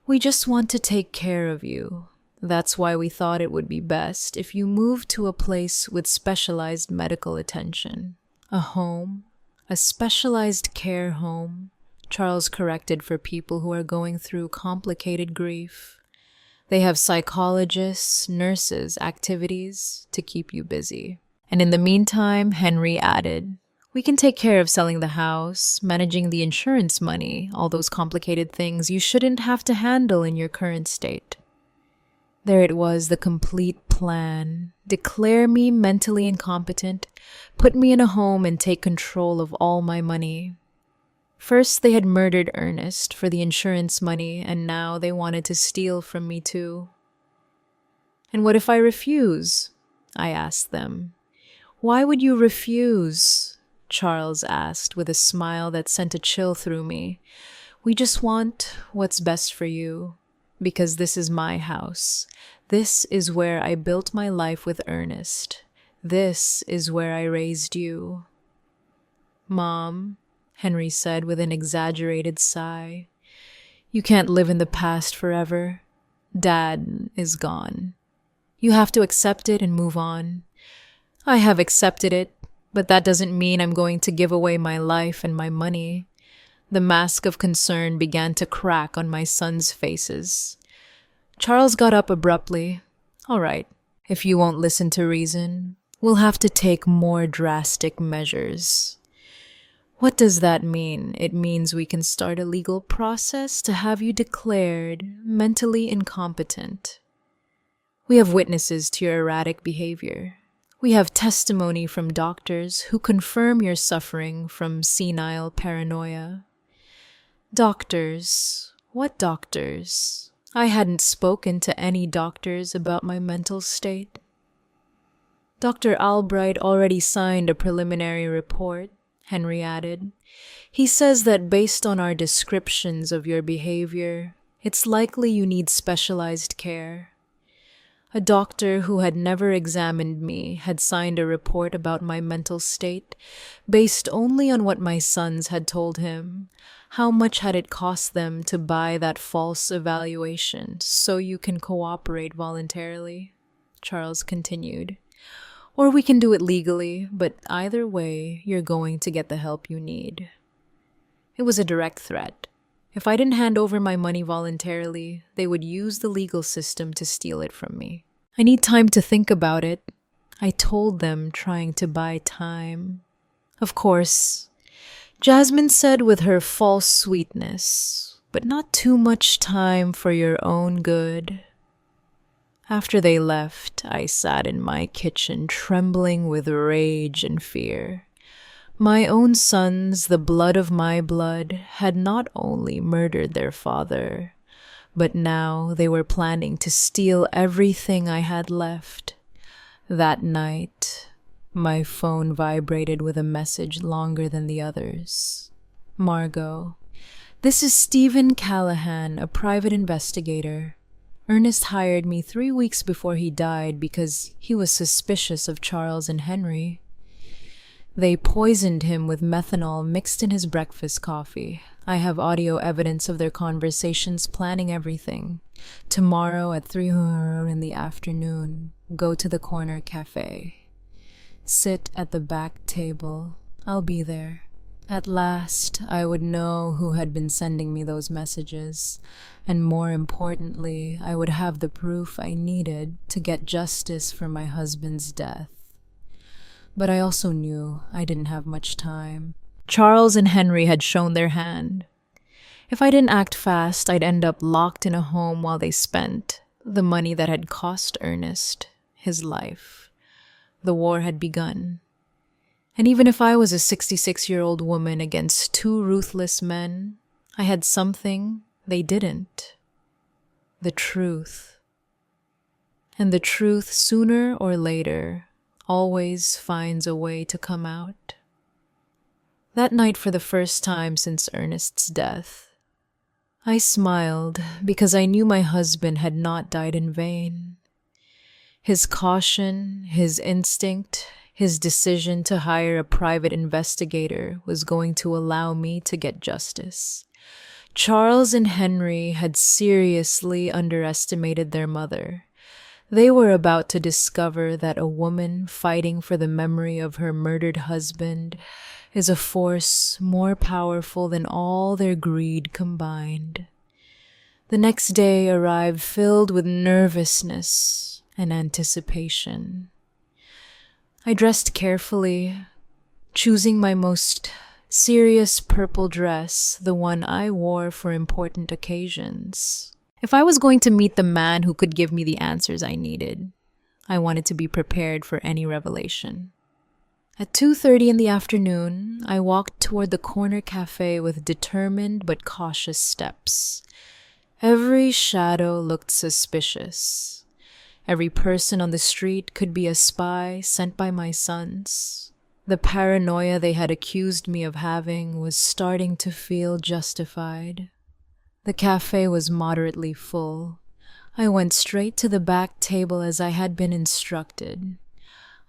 "We just want to take care of you. That's why we thought it would be best if you moved to a place with specialized medical attention. A home, a specialized care home," Charles corrected, "for people who are going through complicated grief. They have psychologists, nurses, activities to keep you busy." And in the meantime, Henry added, "We can take care of selling the house, managing the insurance money, all those complicated things you shouldn't have to handle in your current state." There it was, the complete plan. Declare me mentally incompetent, put me in a home, and take control of all my money. First, they had murdered Ernest for the insurance money, and now they wanted to steal from me too. "And what if I refuse?" I asked them. "Why would you refuse?" Charles asked with a smile that sent a chill through me. "We just want what's best for you, because this is my house. This is where I built my life with Ernest. This is where I raised you." "Mom," Henry said with an exaggerated sigh, "you can't live in the past forever. Dad is gone. You have to accept it and move on. I have accepted it, but that doesn't mean I'm going to give away my life and my money. The mask of concern began to crack on my sons' faces. Charles got up abruptly. All right, if you won't listen to reason, we'll have to take more drastic measures. What does that mean? It means we can start a legal process to have you declared mentally incompetent. We have witnesses to your erratic behavior. We have testimony from doctors who confirm you're suffering from senile paranoia. Doctors? What doctors? I hadn't spoken to any doctors about my mental state. Dr. Albright already signed a preliminary report, Henry added. He says that based on our descriptions of your behavior, it's likely you need specialized care. A doctor who had never examined me had signed a report about my mental state based only on what my sons had told him. How much had it cost them to buy that false evaluation so you can cooperate voluntarily? Charles continued. Or we can do it legally, but either way, you're going to get the help you need. It was a direct threat. If I didn't hand over my money voluntarily, they would use the legal system to steal it from me. I need time to think about it, I told them, trying to buy time. Of course, Jasmine said with her false sweetness, but not too much time for your own good. After they left, I sat in my kitchen trembling with rage and fear. My own sons, the blood of my blood, had not only murdered their father, but now they were planning to steal everything I had left. That night, my phone vibrated with a message longer than the others. Margot, this is Stephen Callahan, a private investigator. Ernest hired me 3 weeks before he died because he was suspicious of Charles and Henry. They poisoned him with methanol mixed in his breakfast coffee. I have audio evidence of their conversations planning everything. Tomorrow at 3 in the afternoon, go to the corner cafe. Sit at the back table. I'll be there. At last, I would know who had been sending me those messages, and more importantly, I would have the proof I needed to get justice for my husband's death. But I also knew I didn't have much time. Charles and Henry had shown their hand. If I didn't act fast, I'd end up locked in a home while they spent the money that had cost Ernest his life. The war had begun. And even if I was a 66-year-old woman against 2 ruthless men, I had something they didn't. The truth. And the truth, sooner or later, always finds a way to come out. That night, for the first time since Ernest's death, I smiled because I knew my husband had not died in vain. His caution, his instinct, his decision to hire a private investigator was going to allow me to get justice. Charles and Henry had seriously underestimated their mother. They were about to discover that a woman fighting for the memory of her murdered husband is a force more powerful than all their greed combined. The next day arrived filled with nervousness and anticipation. I dressed carefully, choosing my most serious purple dress, the one I wore for important occasions. If I was going to meet the man who could give me the answers I needed, I wanted to be prepared for any revelation. At 2:30 in the afternoon, I walked toward the corner cafe with determined but cautious steps. Every shadow looked suspicious. Every person on the street could be a spy sent by my sons. The paranoia they had accused me of having was starting to feel justified. The cafe was moderately full. I went straight to the back table as I had been instructed.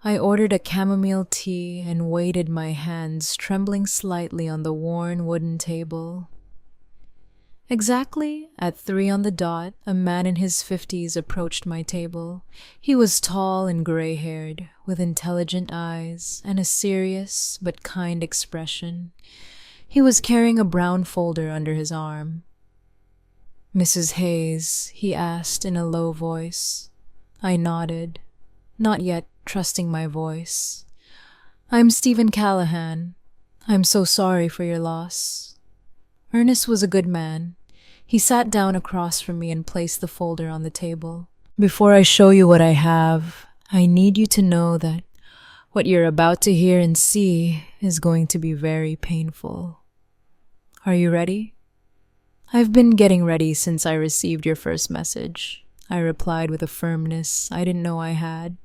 I ordered a chamomile tea and weighted my hands, trembling slightly on the worn wooden table. Exactly at 3 on the dot, a man in his 50s approached my table. He was tall and gray-haired, with intelligent eyes and a serious but kind expression. He was carrying a brown folder under his arm. "Mrs. Hayes?" he asked in a low voice. I nodded, not yet trusting my voice. "I'm Stephen Callahan. I'm so sorry for your loss." Ernest was a good man. He sat down across from me and placed the folder on the table. "Before I show you what I have, I need you to know that what you're about to hear and see is going to be very painful. Are you ready?" "I've been getting ready since I received your first message," I replied with a firmness I didn't know I had.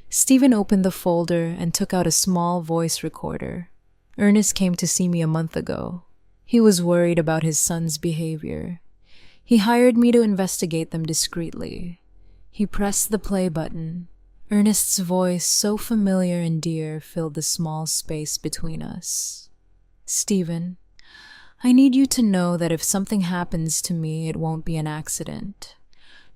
Stephen opened the folder and took out a small voice recorder. "Ernest came to see me a month ago. He was worried about his son's behavior. He hired me to investigate them discreetly." He pressed the play button. Ernest's voice, so familiar and dear, filled the small space between us. "Stephen, I need you to know that if something happens to me, it won't be an accident.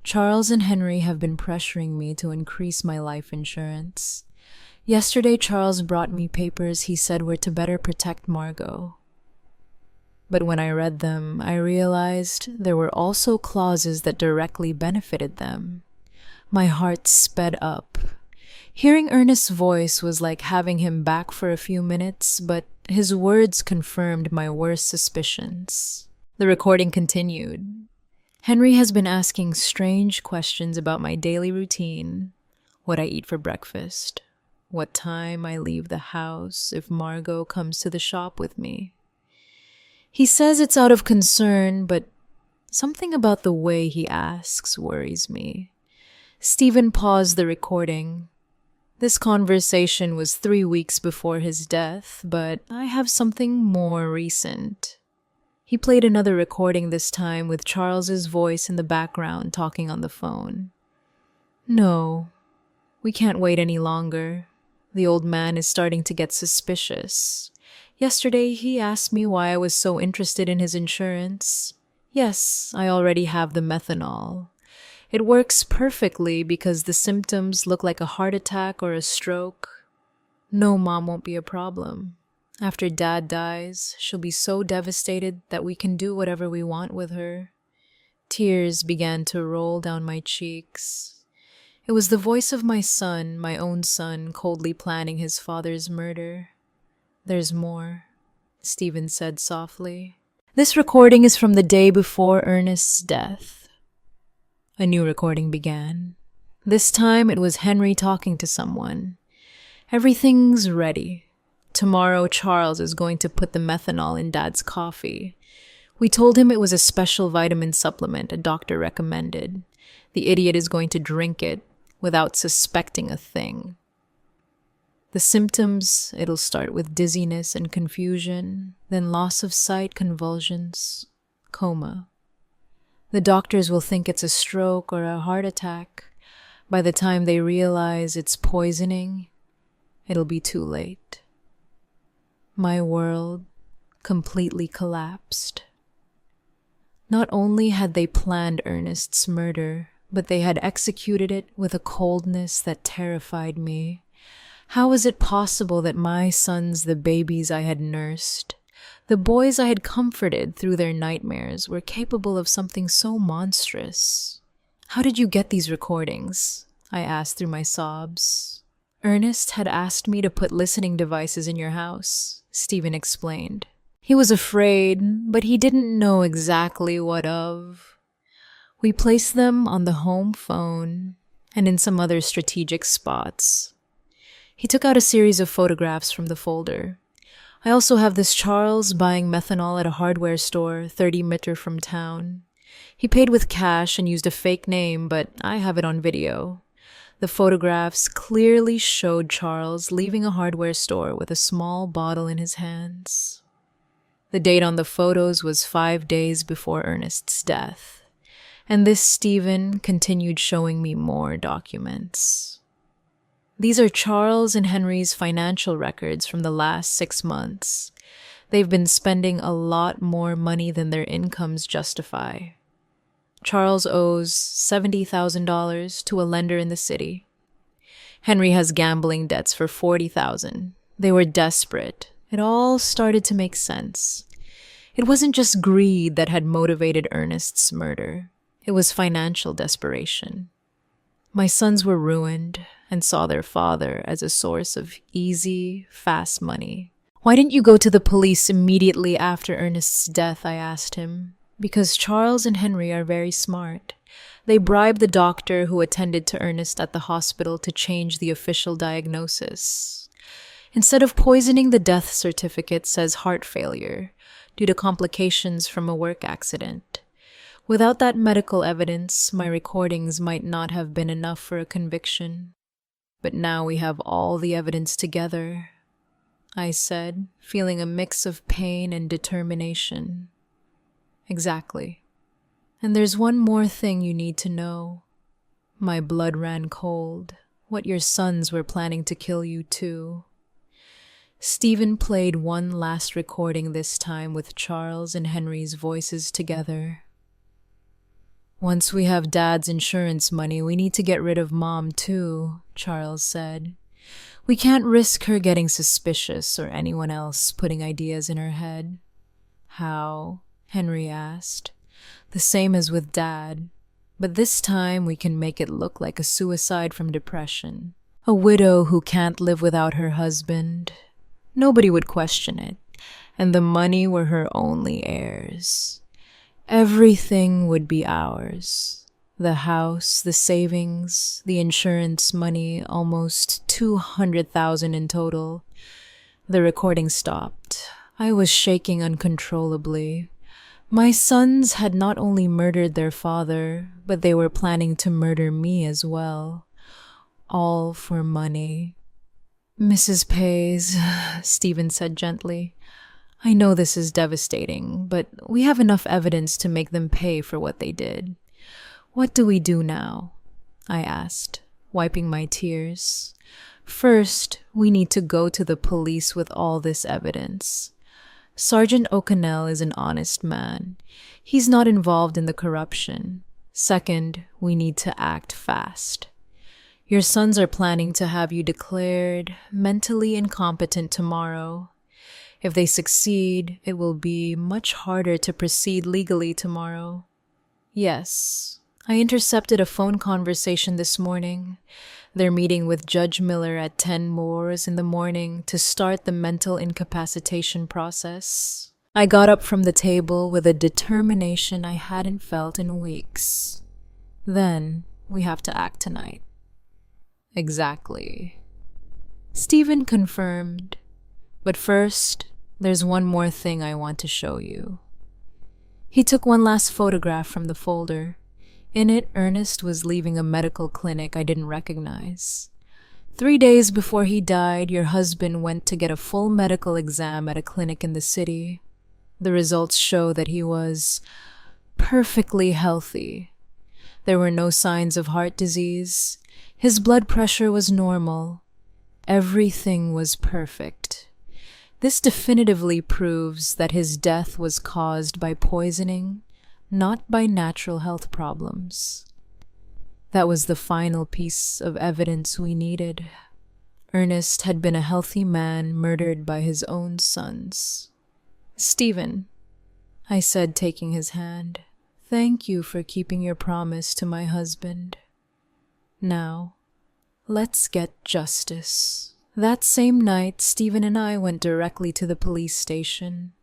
Charles and Henry have been pressuring me to increase my life insurance. Yesterday, Charles brought me papers he said were to better protect Margot. But when I read them, I realized there were also clauses that directly benefited them. My heart sped up. Hearing Ernest's voice was like having him back for a few minutes, but his words confirmed my worst suspicions. The recording continued. "Henry has been asking strange questions about my daily routine, what I eat for breakfast, what time I leave the house if Margot comes to the shop with me. He says it's out of concern, but something about the way he asks worries me." Stephen paused the recording. "This conversation was 3 weeks before his death, but I have something more recent." He played another recording, this time with Charles's voice in the background talking on the phone. "No, we can't wait any longer. The old man is starting to get suspicious. Yesterday, he asked me why I was so interested in his insurance. Yes, I already have the methanol. It works perfectly because the symptoms look like a heart attack or a stroke. No, Mom won't be a problem. After Dad dies, she'll be so devastated that we can do whatever we want with her." Tears began to roll down my cheeks. It was the voice of my son, my own son, coldly planning his father's murder. "There's more," Stephen said softly. "This recording is from the day before Ernest's death." A new recording began. This time it was Henry talking to someone. "Everything's ready. Tomorrow Charles is going to put the methanol in Dad's coffee. We told him it was a special vitamin supplement a doctor recommended. The idiot is going to drink it without suspecting a thing. The symptoms, it'll start with dizziness and confusion, then loss of sight, convulsions, coma. The doctors will think it's a stroke or a heart attack. By the time they realize it's poisoning, it'll be too late." My world completely collapsed. Not only had they planned Ernest's murder, but they had executed it with a coldness that terrified me. How was it possible that my sons, the babies I had nursed, the boys I had comforted through their nightmares, were capable of something so monstrous? "How did you get these recordings?" I asked through my sobs. "Ernest had asked me to put listening devices in your house," Stephen explained. "He was afraid, but he didn't know exactly what of. We placed them on the home phone and in some other strategic spots." He took out a series of photographs from the folder. "I also have this Charles buying methanol at a hardware store 30 meters from town. He paid with cash and used a fake name, but I have it on video. The photographs clearly showed Charles leaving a hardware store with a small bottle in his hands. The date on the photos was 5 days before Ernest's death, and this Stephen continued showing me more documents. These are Charles and Henry's financial records from the last 6 months. They've been spending a lot more money than their incomes justify. Charles owes $70,000 to a lender in the city. Henry has gambling debts for $40,000. They were desperate. It all started to make sense. It wasn't just greed that had motivated Ernest's murder. It was financial desperation. My sons were ruined and saw their father as a source of easy, fast money. "Why didn't you go to the police immediately after Ernest's death?" I asked him. "Because Charles and Henry are very smart. They bribed the doctor who attended to Ernest at the hospital to change the official diagnosis. Instead of poisoning, the death certificate says heart failure due to complications from a work accident. Without that medical evidence, my recordings might not have been enough for a conviction. But now we have all the evidence together," I said, feeling a mix of pain and determination. "Exactly. And there's one more thing you need to know." My blood ran cold. "What your sons were planning to kill you too." Stephen played one last recording, this time with Charles and Henry's voices together. "Once we have Dad's insurance money, we need to get rid of Mom too," Charles said. "We can't risk her getting suspicious or anyone else putting ideas in her head." "How?" Henry asked. "The same as with Dad, but this time we can make it look like a suicide from depression. A widow who can't live without her husband. Nobody would question it, and the money were her only heirs. Everything would be ours. The house, the savings, the insurance money, almost $200,000 in total." The recording stopped. I was shaking uncontrollably. My sons had not only murdered their father, but they were planning to murder me as well. All for money. "Mrs. Pays," Stephen said gently, "I know this is devastating, but we have enough evidence to make them pay for what they did. What do we do now?" I asked, wiping my tears. "First, we need to go to the police with all this evidence. Sergeant O'Connell is an honest man. He's not involved in the corruption. Second, we need to act fast. Your sons are planning to have you declared mentally incompetent tomorrow. If they succeed, it will be much harder to proceed legally tomorrow." "Yes, I intercepted a phone conversation this morning. They're meeting with Judge Miller at 10 Moores in the morning to start the mental incapacitation process." I got up from the table with a determination I hadn't felt in weeks. "Then we have to act tonight." "Exactly," Stephen confirmed. "But first, there's one more thing I want to show you." He took one last photograph from the folder. In it, Ernest was leaving a medical clinic I didn't recognize. 3 days before he died, your husband went to get a full medical exam at a clinic in the city. The results show that he was perfectly healthy. There were no signs of heart disease. His blood pressure was normal. Everything was perfect. This definitively proves that his death was caused by poisoning, not by natural health problems. That was the final piece of evidence we needed. Ernest had been a healthy man murdered by his own sons. "Stephen," I said, taking his hand, "thank you for keeping your promise to my husband. Now, let's get justice." That same night, Stephen and I went directly to the police station.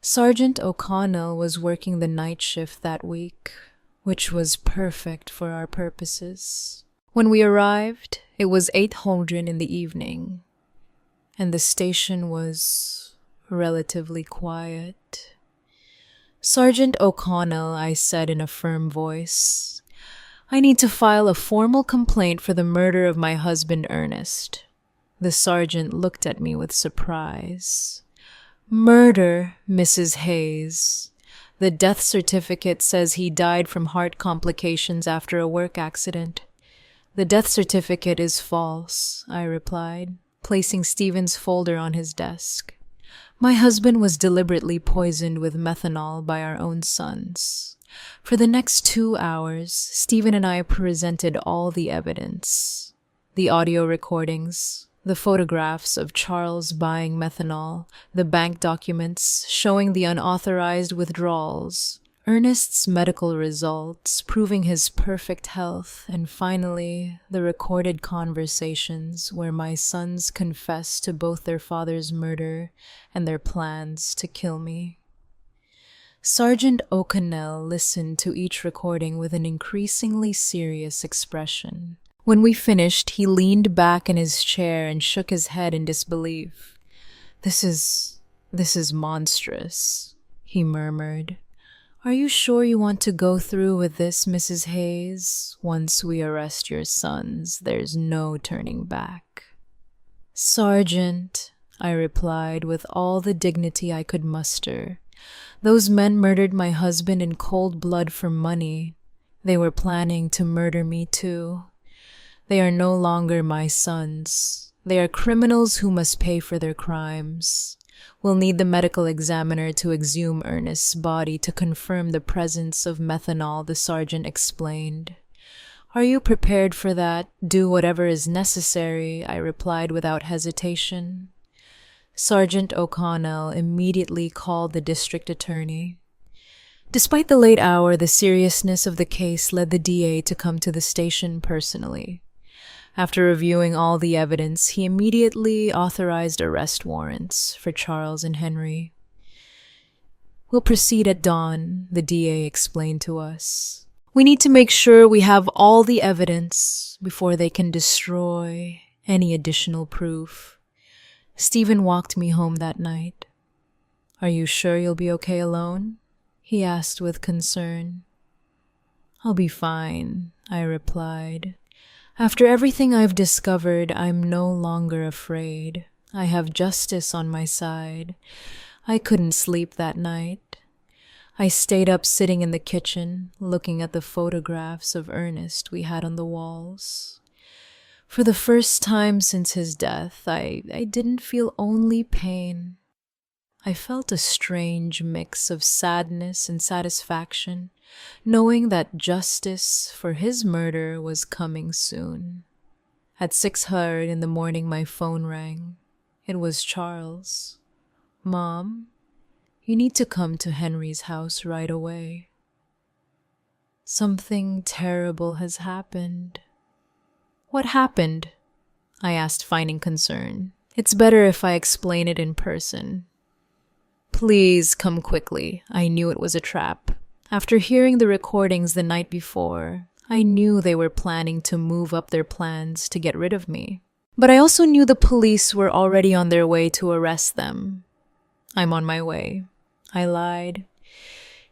Sergeant O'Connell was working the night shift that week, which was perfect for our purposes. When we arrived, it was 8:00 in the evening, and the station was relatively quiet. "Sergeant O'Connell," I said in a firm voice, "I need to file a formal complaint for the murder of my husband, Ernest." The sergeant looked at me with surprise. "Murder, Mrs. Hayes. The death certificate says he died from heart complications after a work accident." "The death certificate is false," I replied, placing Stephen's folder on his desk. My husband was deliberately poisoned with methanol by our own sons. For the next 2 hours, Stephen and I presented all the evidence. The audio recordings, the photographs of Charles buying methanol, the bank documents showing the unauthorized withdrawals, Ernest's medical results proving his perfect health, and finally, the recorded conversations where my sons confessed to both their father's murder and their plans to kill me. Sergeant O'Connell listened to each recording with an increasingly serious expression. When we finished, he leaned back in his chair and shook his head in disbelief. This is monstrous," he murmured. "Are you sure you want to go through with this, Mrs. Hayes? Once we arrest your sons, there's no turning back." "Sergeant," I replied with all the dignity I could muster, "those men murdered my husband in cold blood for money. They were planning to murder me too. They are no longer my sons. They are criminals who must pay for their crimes. We'll need the medical examiner to exhume Ernest's body to confirm the presence of methanol," the sergeant explained. "Are you prepared for that? Do whatever is necessary," I replied without hesitation. Sergeant O'Connell immediately called the district attorney. Despite the late hour, the seriousness of the case led the DA to come to the station personally. After reviewing all the evidence, he immediately authorized arrest warrants for Charles and Henry. "We'll proceed at dawn," the DA explained to us. "We need to make sure we have all the evidence before they can destroy any additional proof." Stephen walked me home that night. "Are you sure you'll be okay alone?" he asked with concern. "I'll be fine," I replied. "After everything I've discovered, I'm no longer afraid. I have justice on my side." I couldn't sleep that night. I stayed up sitting in the kitchen, looking at the photographs of Ernest we had on the walls. For the first time since his death, I didn't feel only pain. I felt a strange mix of sadness and satisfaction, knowing that justice for his murder was coming soon. At 6:00 in the morning, my phone rang. It was Charles. "Mom, you need to come to Henry's house right away. Something terrible has happened." "What happened?" I asked, finding concern. "It's better if I explain it in person." "Please come quickly." I knew it was a trap. After hearing the recordings the night before, I knew they were planning to move up their plans to get rid of me. But I also knew the police were already on their way to arrest them. "I'm on my way," I lied.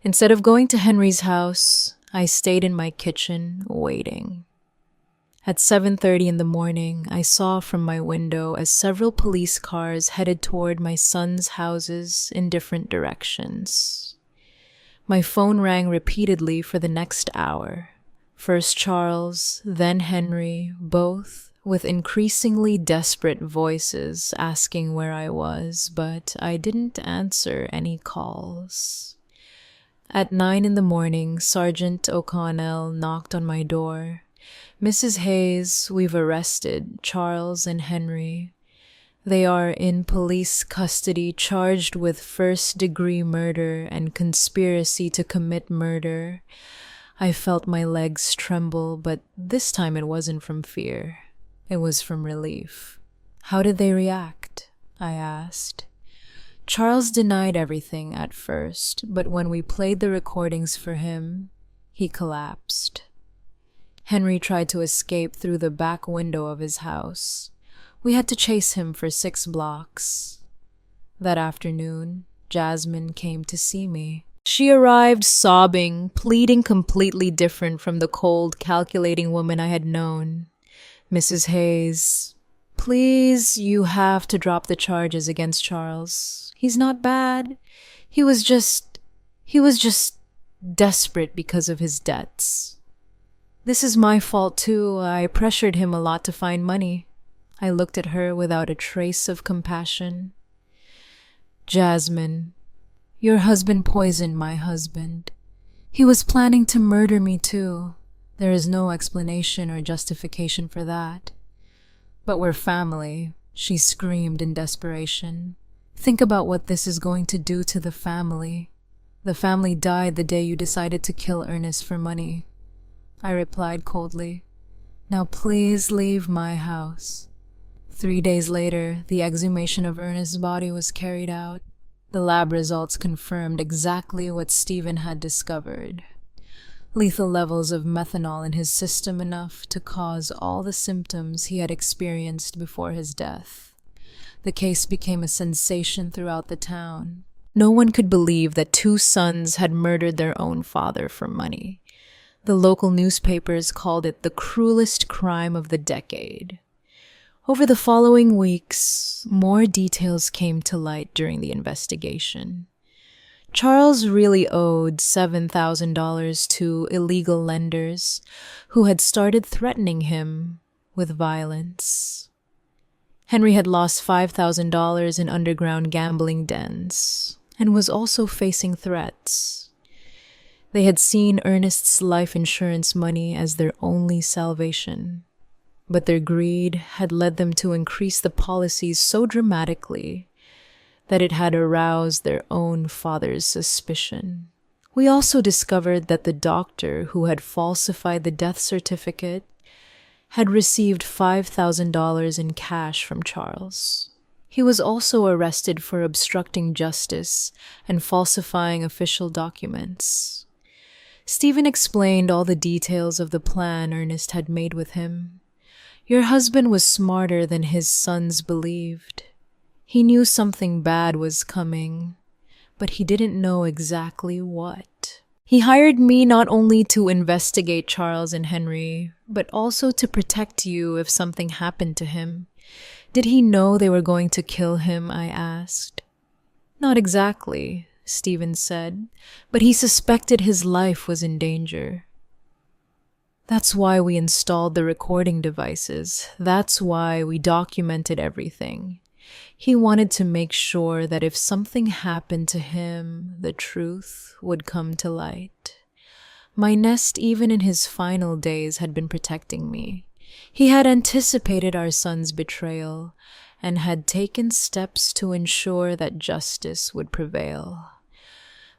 Instead of going to Henry's house, I stayed in my kitchen, waiting. At 7:30 in the morning, I saw from my window as several police cars headed toward my sons' houses in different directions. My phone rang repeatedly for the next hour. First Charles, then Henry, both with increasingly desperate voices asking where I was, but I didn't answer any calls. At 9 in the morning, Sergeant O'Connell knocked on my door. "Mrs. Hayes, we've arrested Charles and Henry. They are in police custody, charged with first-degree murder and conspiracy to commit murder." I felt my legs tremble, but this time it wasn't from fear. It was from relief. "How did they react?" I asked. Charles denied everything at first, but when we played the recordings for him, he collapsed. Henry tried to escape through the back window of his house. We had to chase him for 6 blocks. That afternoon, Jasmine came to see me. She arrived sobbing, pleading completely different from the cold, calculating woman I had known. "Mrs. Hayes, please, you have to drop the charges against Charles. He's not bad. He was just desperate because of his debts. This is my fault too. I pressured him a lot to find money." I looked at her without a trace of compassion. Jasmine, your husband poisoned my husband. He was planning to murder me too. There is no explanation or justification for that. But we're family, she screamed in desperation. Think about what this is going to do to the family. The family died the day you decided to kill Ernest for money. I replied coldly, now please leave my house. 3 days later, the exhumation of Ernest's body was carried out. The lab results confirmed exactly what Stephen had discovered. Lethal levels of methanol in his system, enough to cause all the symptoms he had experienced before his death. The case became a sensation throughout the town. No one could believe that 2 sons had murdered their own father for money. The local newspapers called it the cruelest crime of the decade. Over the following weeks, more details came to light during the investigation. Charles really owed $7,000 to illegal lenders who had started threatening him with violence. Henry had lost $5,000 in underground gambling dens and was also facing threats. They had seen Ernest's life insurance money as their only salvation, but their greed had led them to increase the policies so dramatically that it had aroused their own father's suspicion. We also discovered that the doctor who had falsified the death certificate had received $5,000 in cash from Charles. He was also arrested for obstructing justice and falsifying official documents. Stephen explained all the details of the plan Ernest had made with him. Your husband was smarter than his sons believed. He knew something bad was coming, but he didn't know exactly what. He hired me not only to investigate Charles and Henry, but also to protect you if something happened to him. Did he know they were going to kill him? I asked. Not exactly, Stephen said, but he suspected his life was in danger. That's why we installed the recording devices. That's why we documented everything. He wanted to make sure that if something happened to him, the truth would come to light. My nest, even in his final days, had been protecting me. He had anticipated our son's betrayal and had taken steps to ensure that justice would prevail.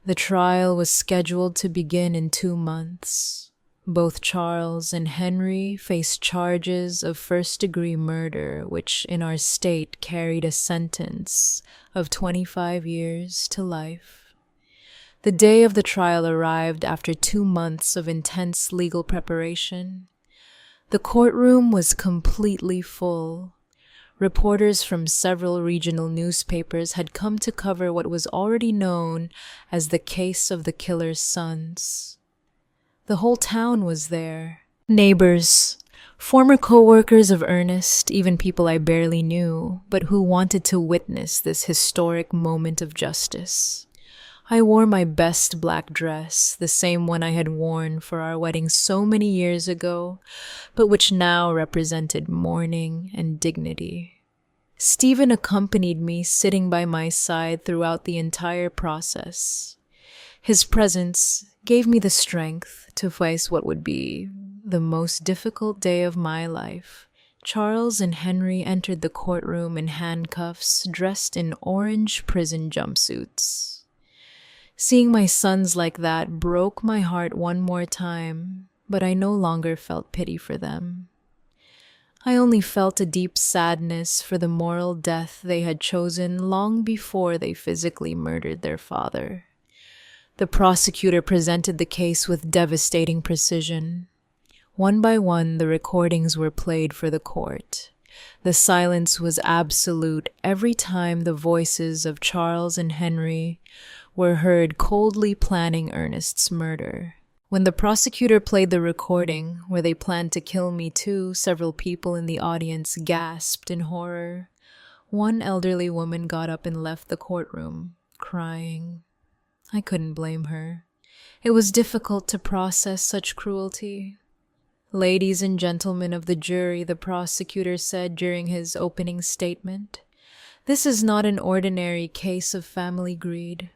The trial was scheduled to begin in 2 months. Both Charles and Henry faced charges of first-degree murder, which in our state carried a sentence of 25 years to life. The day of the trial arrived after 2 months of intense legal preparation. The courtroom was completely full. Reporters from several regional newspapers had come to cover what was already known as the case of the killer's sons. The whole town was there. Neighbors, former co-workers of Ernest, even people I barely knew, but who wanted to witness this historic moment of justice. I wore my best black dress, the same one I had worn for our wedding so many years ago, but which now represented mourning and dignity. Stephen accompanied me, sitting by my side throughout the entire process. His presence gave me the strength to face what would be the most difficult day of my life. Charles and Henry entered the courtroom in handcuffs, dressed in orange prison jumpsuits. Seeing my sons like that broke my heart one more time, but I no longer felt pity for them. I only felt a deep sadness for the moral death they had chosen long before they physically murdered their father. The prosecutor presented the case with devastating precision. One by one, the recordings were played for the court. The silence was absolute every time the voices of Charles and Henry were heard coldly planning Ernest's murder. When the prosecutor played the recording, where they planned to kill me too, several people in the audience gasped in horror. One elderly woman got up and left the courtroom, crying. I couldn't blame her. It was difficult to process such cruelty. Ladies and gentlemen of the jury, the prosecutor said during his opening statement, This is not an ordinary case of family greed.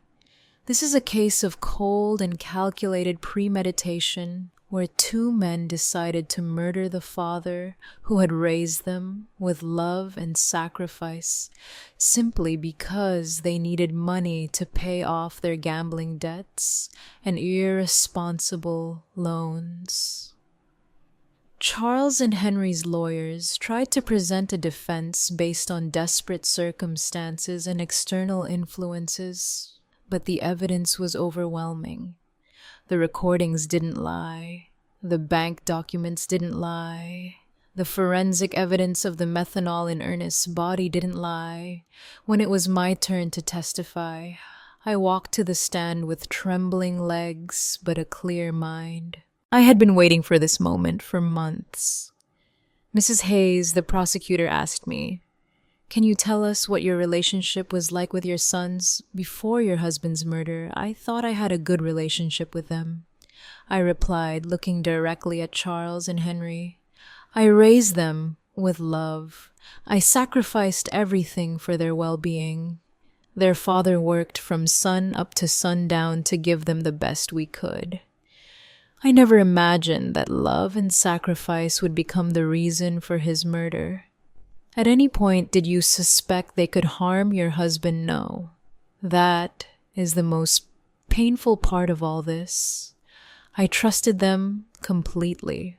This is a case of cold and calculated premeditation where two men decided to murder the father who had raised them with love and sacrifice simply because they needed money to pay off their gambling debts and irresponsible loans. Charles and Henry's lawyers tried to present a defense based on desperate circumstances and external influences, but the evidence was overwhelming. The recordings didn't lie. The bank documents didn't lie. The forensic evidence of the methanol in Ernest's body didn't lie. When it was my turn to testify, I walked to the stand with trembling legs but a clear mind. I had been waiting for this moment for months. Mrs. Hayes, the prosecutor, asked me, "Can you tell us what your relationship was like with your sons before your husband's murder? I thought I had a good relationship with them." I replied, looking directly at Charles and Henry. "I raised them with love. I sacrificed everything for their well-being. Their father worked from sun up to sundown to give them the best we could. I never imagined that love and sacrifice would become the reason for his murder. At any point, did you suspect they could harm your husband? No. That is the most painful part of all this. I trusted them completely.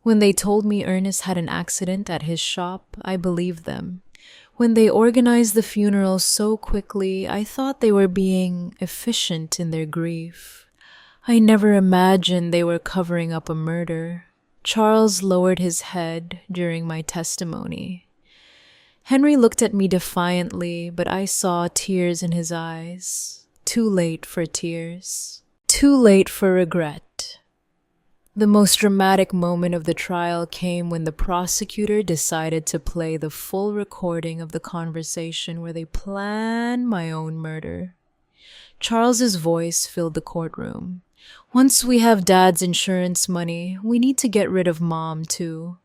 When they told me Ernest had an accident at his shop, I believed them. When they organized the funeral so quickly, I thought they were being efficient in their grief. I never imagined they were covering up a murder." Charles lowered his head during my testimony. Henry looked at me defiantly, but I saw tears in his eyes. Too late for tears. Too late for regret. The most dramatic moment of the trial came when the prosecutor decided to play the full recording of the conversation where they planned my own murder. Charles's voice filled the courtroom. "Once we have Dad's insurance money, we need to get rid of Mom, too.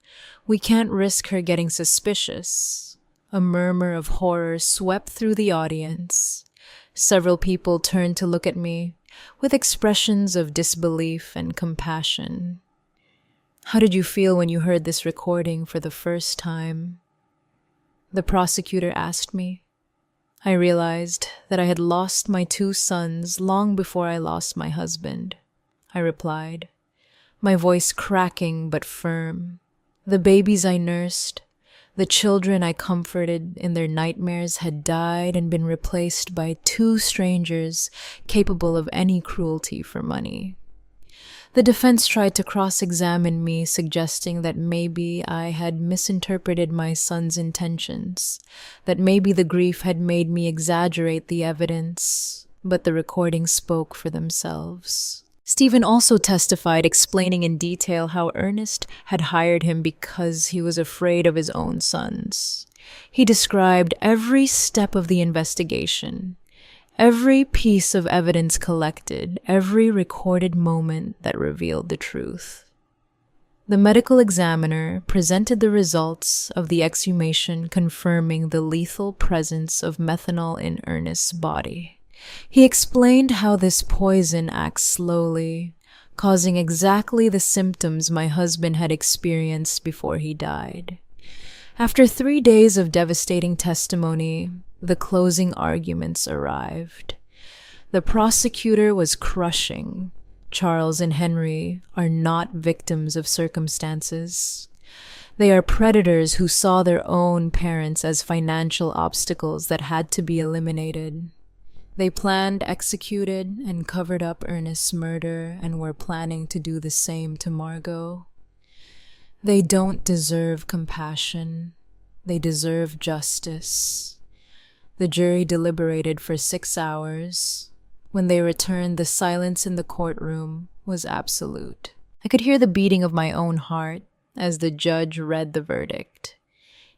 We can't risk her getting suspicious." A murmur of horror swept through the audience. Several people turned to look at me with expressions of disbelief and compassion. "How did you feel when you heard this recording for the first time?" the prosecutor asked me. I realized that I had lost my two sons long before I lost my husband. I replied, my voice cracking but firm. The babies I nursed, the children I comforted in their nightmares had died and been replaced by two strangers capable of any cruelty for money. The defense tried to cross-examine me, suggesting that maybe I had misinterpreted my son's intentions, that maybe the grief had made me exaggerate the evidence, but the recordings spoke for themselves. Stephen also testified, explaining in detail how Ernest had hired him because he was afraid of his own sons. He described every step of the investigation, every piece of evidence collected, every recorded moment that revealed the truth. The medical examiner presented the results of the exhumation confirming the lethal presence of methanol in Ernest's body. He explained how this poison acts slowly, causing exactly the symptoms my husband had experienced before he died. After 3 days of devastating testimony, the closing arguments arrived. The prosecutor was crushing. Charles and Henry are not victims of circumstances. They are predators who saw their own parents as financial obstacles that had to be eliminated. They planned, executed, and covered up Ernest's murder and were planning to do the same to Margot. They don't deserve compassion. They deserve justice. The jury deliberated for 6 hours. When they returned, the silence in the courtroom was absolute. I could hear the beating of my own heart as the judge read the verdict.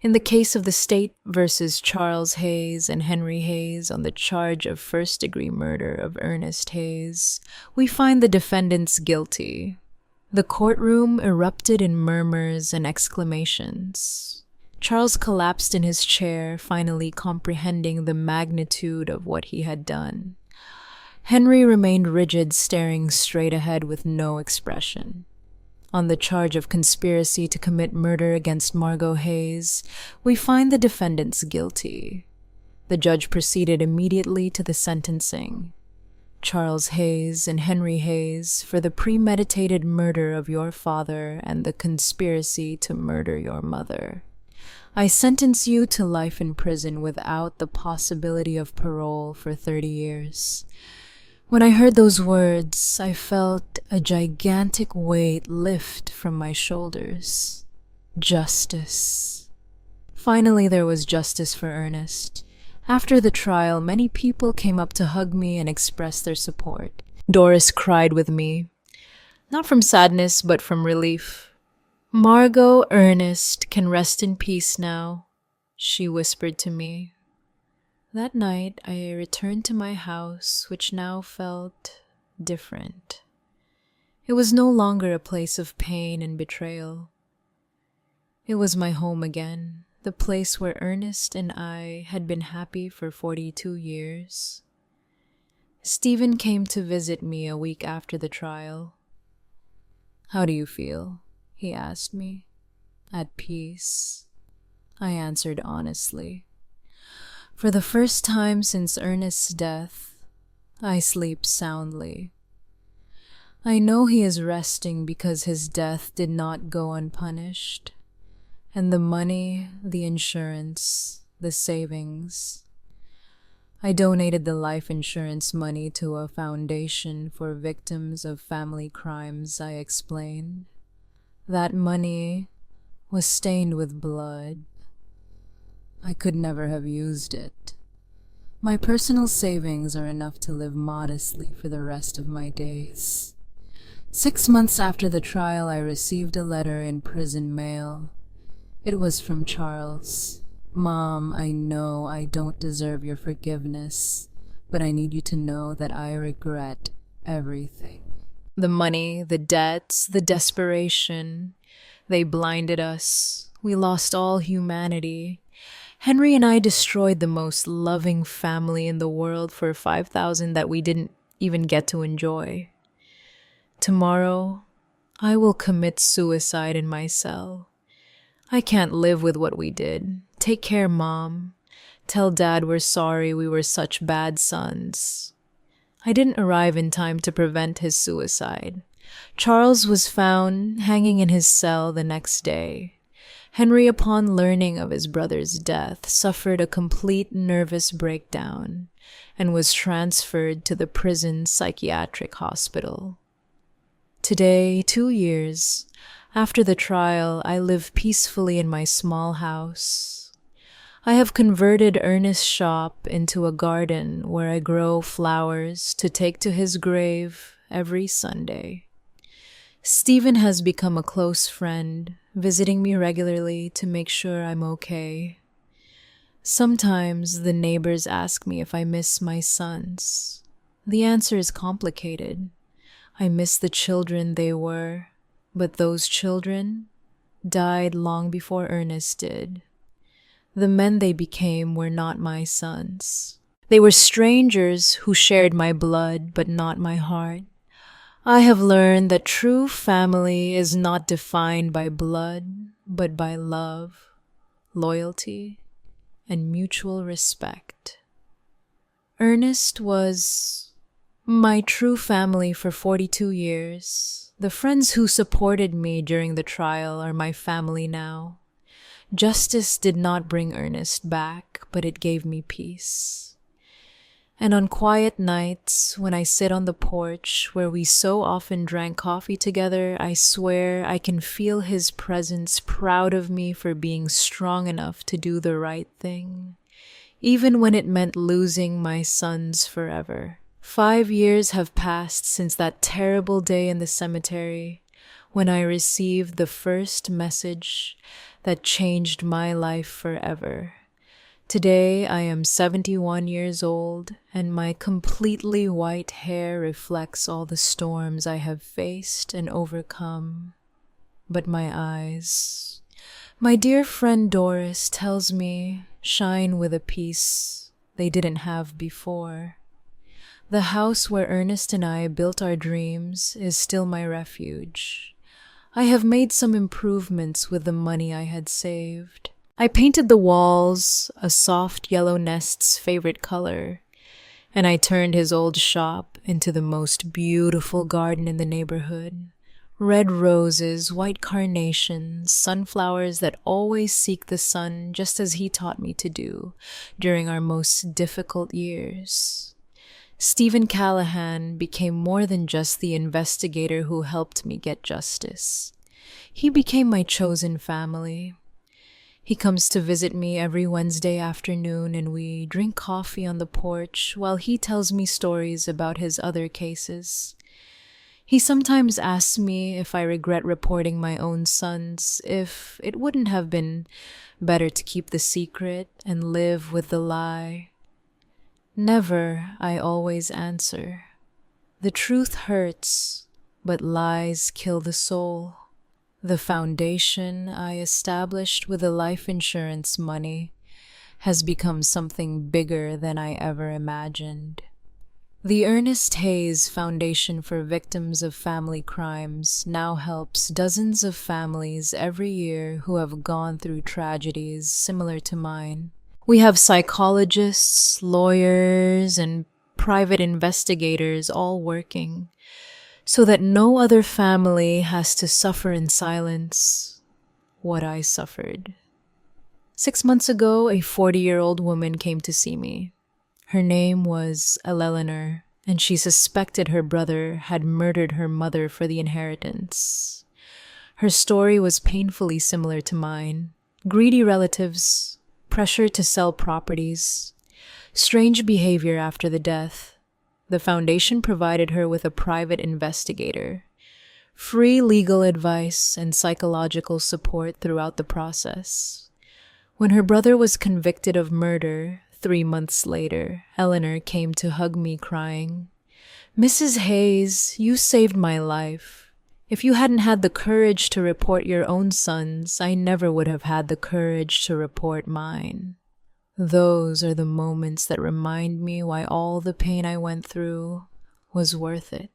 In the case of the state versus Charles Hayes and Henry Hayes on the charge of first-degree murder of Ernest Hayes, we find the defendants guilty. The courtroom erupted in murmurs and exclamations. Charles collapsed in his chair, finally comprehending the magnitude of what he had done. Henry remained rigid, staring straight ahead with no expression. On the charge of conspiracy to commit murder against Margot Hayes, we find the defendants guilty. The judge proceeded immediately to the sentencing. Charles Hayes and Henry Hayes, for the premeditated murder of your father and the conspiracy to murder your mother. I sentence you to life in prison without the possibility of parole for 30 years. When I heard those words, I felt a gigantic weight lift from my shoulders. Justice. Finally, there was justice for Ernest. After the trial, many people came up to hug me and express their support. Doris cried with me, not from sadness, but from relief. Margot Ernest can rest in peace now, she whispered to me. That night, I returned to my house, which now felt different. It was no longer a place of pain and betrayal. It was my home again, the place where Ernest and I had been happy for 42 years. Stephen came to visit me a week after the trial. How do you feel? He asked me. At peace, I answered honestly. For the first time since Ernest's death, I sleep soundly. I know he is resting because his death did not go unpunished. And the money, the insurance, the savings. I donated the life insurance money to a foundation for victims of family crimes, I explained. That money was stained with blood. I could never have used it. My personal savings are enough to live modestly for the rest of my days. 6 months after the trial, I received a letter in prison mail. It was from Charles. Mom, I know I don't deserve your forgiveness, but I need you to know that I regret everything. The money, the debts, the desperation, they blinded us. We lost all humanity. Henry and I destroyed the most loving family in the world for $5,000 that we didn't even get to enjoy. Tomorrow, I will commit suicide in my cell. I can't live with what we did. Take care, Mom. Tell Dad we're sorry we were such bad sons. I didn't arrive in time to prevent his suicide. Charles was found hanging in his cell the next day. Henry, upon learning of his brother's death, suffered a complete nervous breakdown and was transferred to the prison psychiatric hospital. Today, 2 years after the trial, I live peacefully in my small house. I have converted Ernest's shop into a garden where I grow flowers to take to his grave every Sunday. Stephen has become a close friend, visiting me regularly to make sure I'm okay. Sometimes the neighbors ask me if I miss my sons. The answer is complicated. I miss the children they were, but those children died long before Ernest did. The men they became were not my sons. They were strangers who shared my blood, but not my heart. I have learned that true family is not defined by blood, but by love, loyalty, and mutual respect. Ernest was my true family for 42 years. The friends who supported me during the trial are my family now. Justice did not bring Ernest back, but it gave me peace. And on quiet nights, when I sit on the porch where we so often drank coffee together, I swear I can feel his presence, proud of me for being strong enough to do the right thing, even when it meant losing my sons forever. 5 years have passed since that terrible day in the cemetery when I received the first message that changed my life forever. Today, I am 71 years old, and my completely white hair reflects all the storms I have faced and overcome. But my eyes, My dear friend Doris tells me shine with a peace they didn't have before. The house where Ernest and I built our dreams is still my refuge. I have made some improvements with the money I had saved. I painted the walls a soft yellow Nest's favorite color, and I turned his old shop into the most beautiful garden in the neighborhood. Red roses, white carnations, sunflowers that always seek the sun just as he taught me to do during our most difficult years. Stephen Callahan became more than just the investigator who helped me get justice. He became my chosen family. He comes to visit me every Wednesday afternoon and we drink coffee on the porch while he tells me stories about his other cases. He sometimes asks me if I regret reporting my own sons, if it wouldn't have been better to keep the secret and live with the lie. Never, I always answer. The truth hurts, but lies kill the soul. The foundation I established with the life insurance money has become something bigger than I ever imagined. The Ernest Hayes Foundation for Victims of Family Crimes now helps dozens of families every year who have gone through tragedies similar to mine. We have psychologists, lawyers, and private investigators all working so that no other family has to suffer in silence what I suffered. 6 months ago, a 40-year-old woman came to see me. Her name was Eleanor, and she suspected her brother had murdered her mother for the inheritance. Her story was painfully similar to mine. Greedy relatives, pressure to sell properties, strange behavior after the death. The foundation provided her with a private investigator, free legal advice, and psychological support throughout the process. When her brother was convicted of murder, 3 months later, Eleanor came to hug me crying, "Mrs. Hayes, you saved my life. If you hadn't had the courage to report your own sons, I never would have had the courage to report mine." Those are the moments that remind me why all the pain I went through was worth it.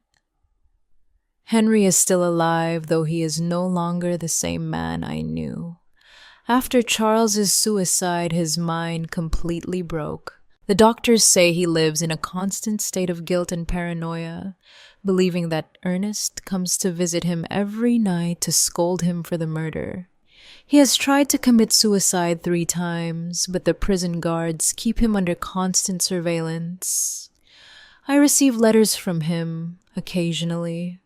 Henry is still alive, though he is no longer the same man I knew. After Charles's suicide, his mind completely broke. The doctors say he lives in a constant state of guilt and paranoia, believing that Ernest comes to visit him every night to scold him for the murder. He has tried to commit suicide 3 times, but the prison guards keep him under constant surveillance. I receive letters from him occasionally.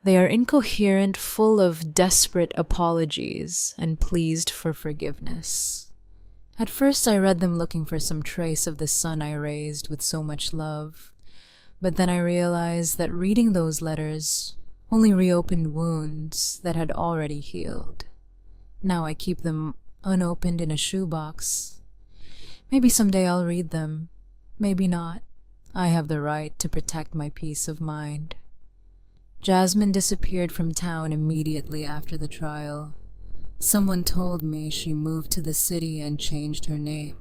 They are incoherent, full of desperate apologies and pleas for forgiveness. At first I read them looking for some trace of the son I raised with so much love, but then I realized that reading those letters only reopened wounds that had already healed. Now I keep them unopened in a shoebox. Maybe someday I'll read them, maybe not. I have the right to protect my peace of mind. Jasmine disappeared from town immediately after the trial. Someone told me she moved to the city and changed her name.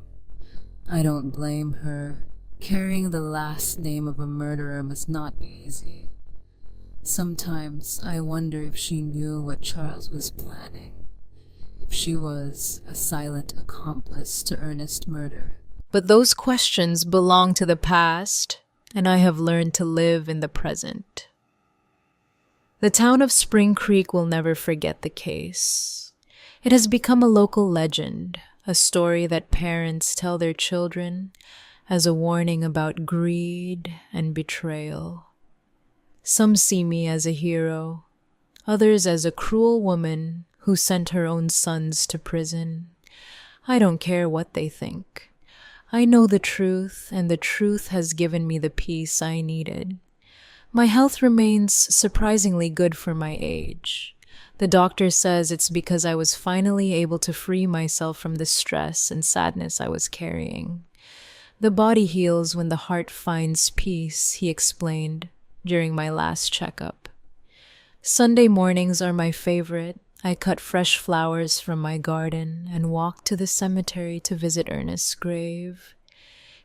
I don't blame her. Carrying the last name of a murderer must not be easy. Sometimes I wonder if she knew what Charles was planning, if she was a silent accomplice to Ernest's murder. But those questions belong to the past, and I have learned to live in the present. The town of Spring Creek will never forget the case. It has become a local legend, a story that parents tell their children as a warning about greed and betrayal. Some see me as a hero, others as a cruel woman who sent her own sons to prison. I don't care what they think. I know the truth, and the truth has given me the peace I needed. My health remains surprisingly good for my age. The doctor says it's because I was finally able to free myself from the stress and sadness I was carrying. The body heals when the heart finds peace, he explained during my last checkup. Sunday mornings are my favorite. I cut fresh flowers from my garden and walked to the cemetery to visit Ernest's grave.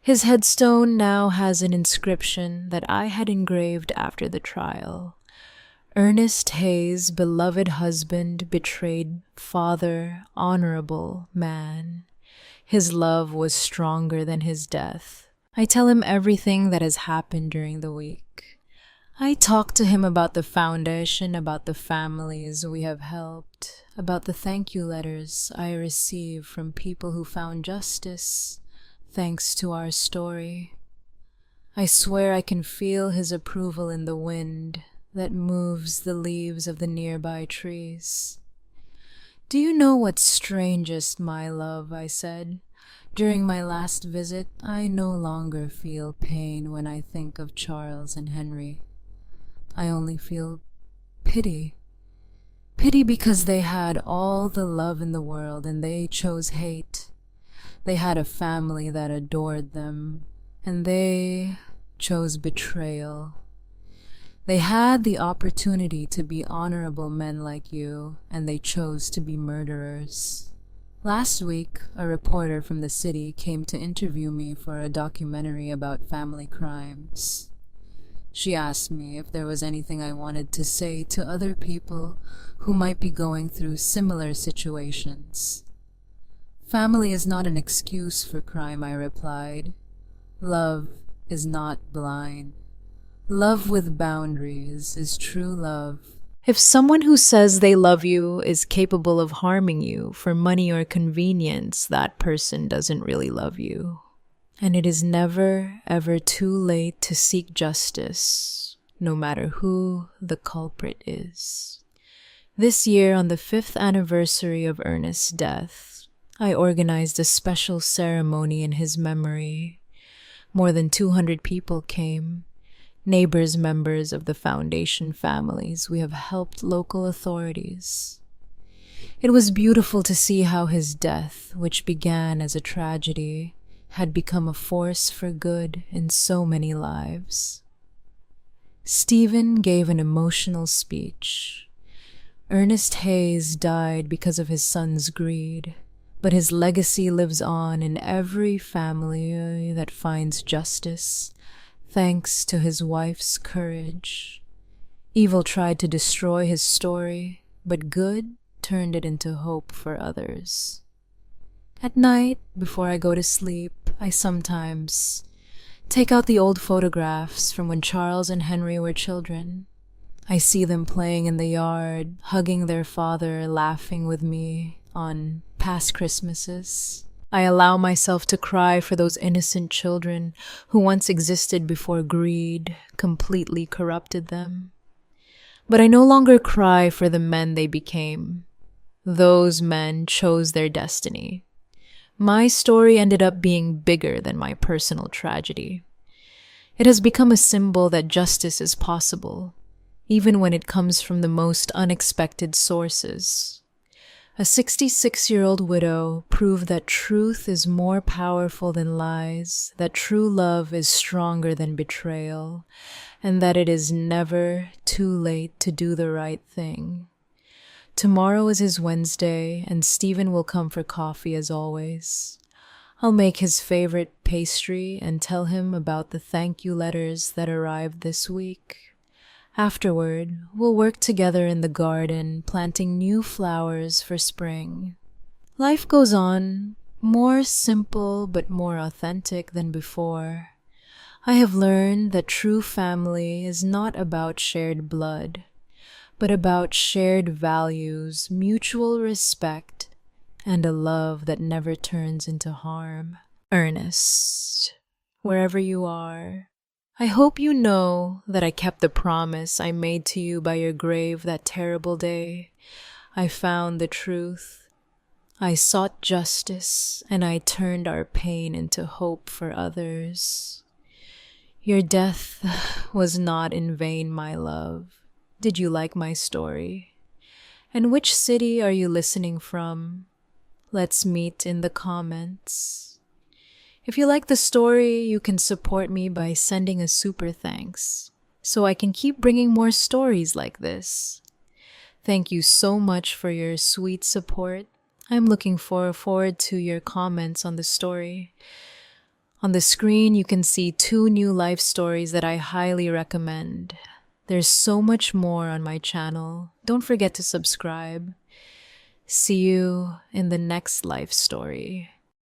His headstone now has an inscription that I had engraved after the trial. Ernest Hayes, beloved husband, betrayed father, honorable man. His love was stronger than his death. I tell him everything that has happened during the week. I talk to him about the foundation, about the families we have helped, about the thank you letters I receive from people who found justice thanks to our story. I swear I can feel his approval in the wind that moves the leaves of the nearby trees. "Do you know what's strangest, my love?" I said. "During my last visit, I no longer feel pain when I think of Charles and Henry. I only feel pity. Pity because they had all the love in the world and they chose hate. They had a family that adored them, and they chose betrayal. They had the opportunity to be honorable men like you, and they chose to be murderers." Last week, a reporter from the city came to interview me for a documentary about family crimes. She asked me if there was anything I wanted to say to other people who might be going through similar situations. "Family is not an excuse for crime," I replied. "Love is not blind. Love with boundaries is true love." If someone who says they love you is capable of harming you for money or convenience, that person doesn't really love you. And it is never, ever too late to seek justice, no matter who the culprit is. This year, on the 5th anniversary of Ernest's death, I organized a special ceremony in his memory. More than 200 people came. Neighbors, members of the foundation families. We have helped local authorities. It was beautiful to see how his death, which began as a tragedy, had become a force for good in so many lives. Stephen gave an emotional speech. Ernest Hayes died because of his son's greed, but his legacy lives on in every family that finds justice, thanks to his wife's courage. Evil tried to destroy his story, but good turned it into hope for others. At night, before I go to sleep, I sometimes take out the old photographs from when Charles and Henry were children. I see them playing in the yard, hugging their father, laughing with me on past Christmases. I allow myself to cry for those innocent children who once existed before greed completely corrupted them. But I no longer cry for the men they became. Those men chose their destiny. My story ended up being bigger than my personal tragedy. It has become a symbol that justice is possible, even when it comes from the most unexpected sources. A 66-year-old widow proved that truth is more powerful than lies, that true love is stronger than betrayal, and that it is never too late to do the right thing. Tomorrow is his Wednesday, and Stephen will come for coffee as always. I'll make his favorite pastry and tell him about the thank you letters that arrived this week. Afterward, we'll work together in the garden, planting new flowers for spring. Life goes on, more simple but more authentic than before. I have learned that true family is not about shared blood, but about shared values, mutual respect, and a love that never turns into harm. Ernest, wherever you are, I hope you know that I kept the promise I made to you by your grave that terrible day. I found the truth. I sought justice, and I turned our pain into hope for others. Your death was not in vain, my love. Did you like my story? And which city are you listening from? Let's meet in the comments. If you like the story, you can support me by sending a super thanks, so I can keep bringing more stories like this. Thank you so much for your sweet support. I'm looking forward to your comments on the story. On the screen, you can see two new life stories that I highly recommend. There's so much more on my channel. Don't forget to subscribe. See you in the next life story.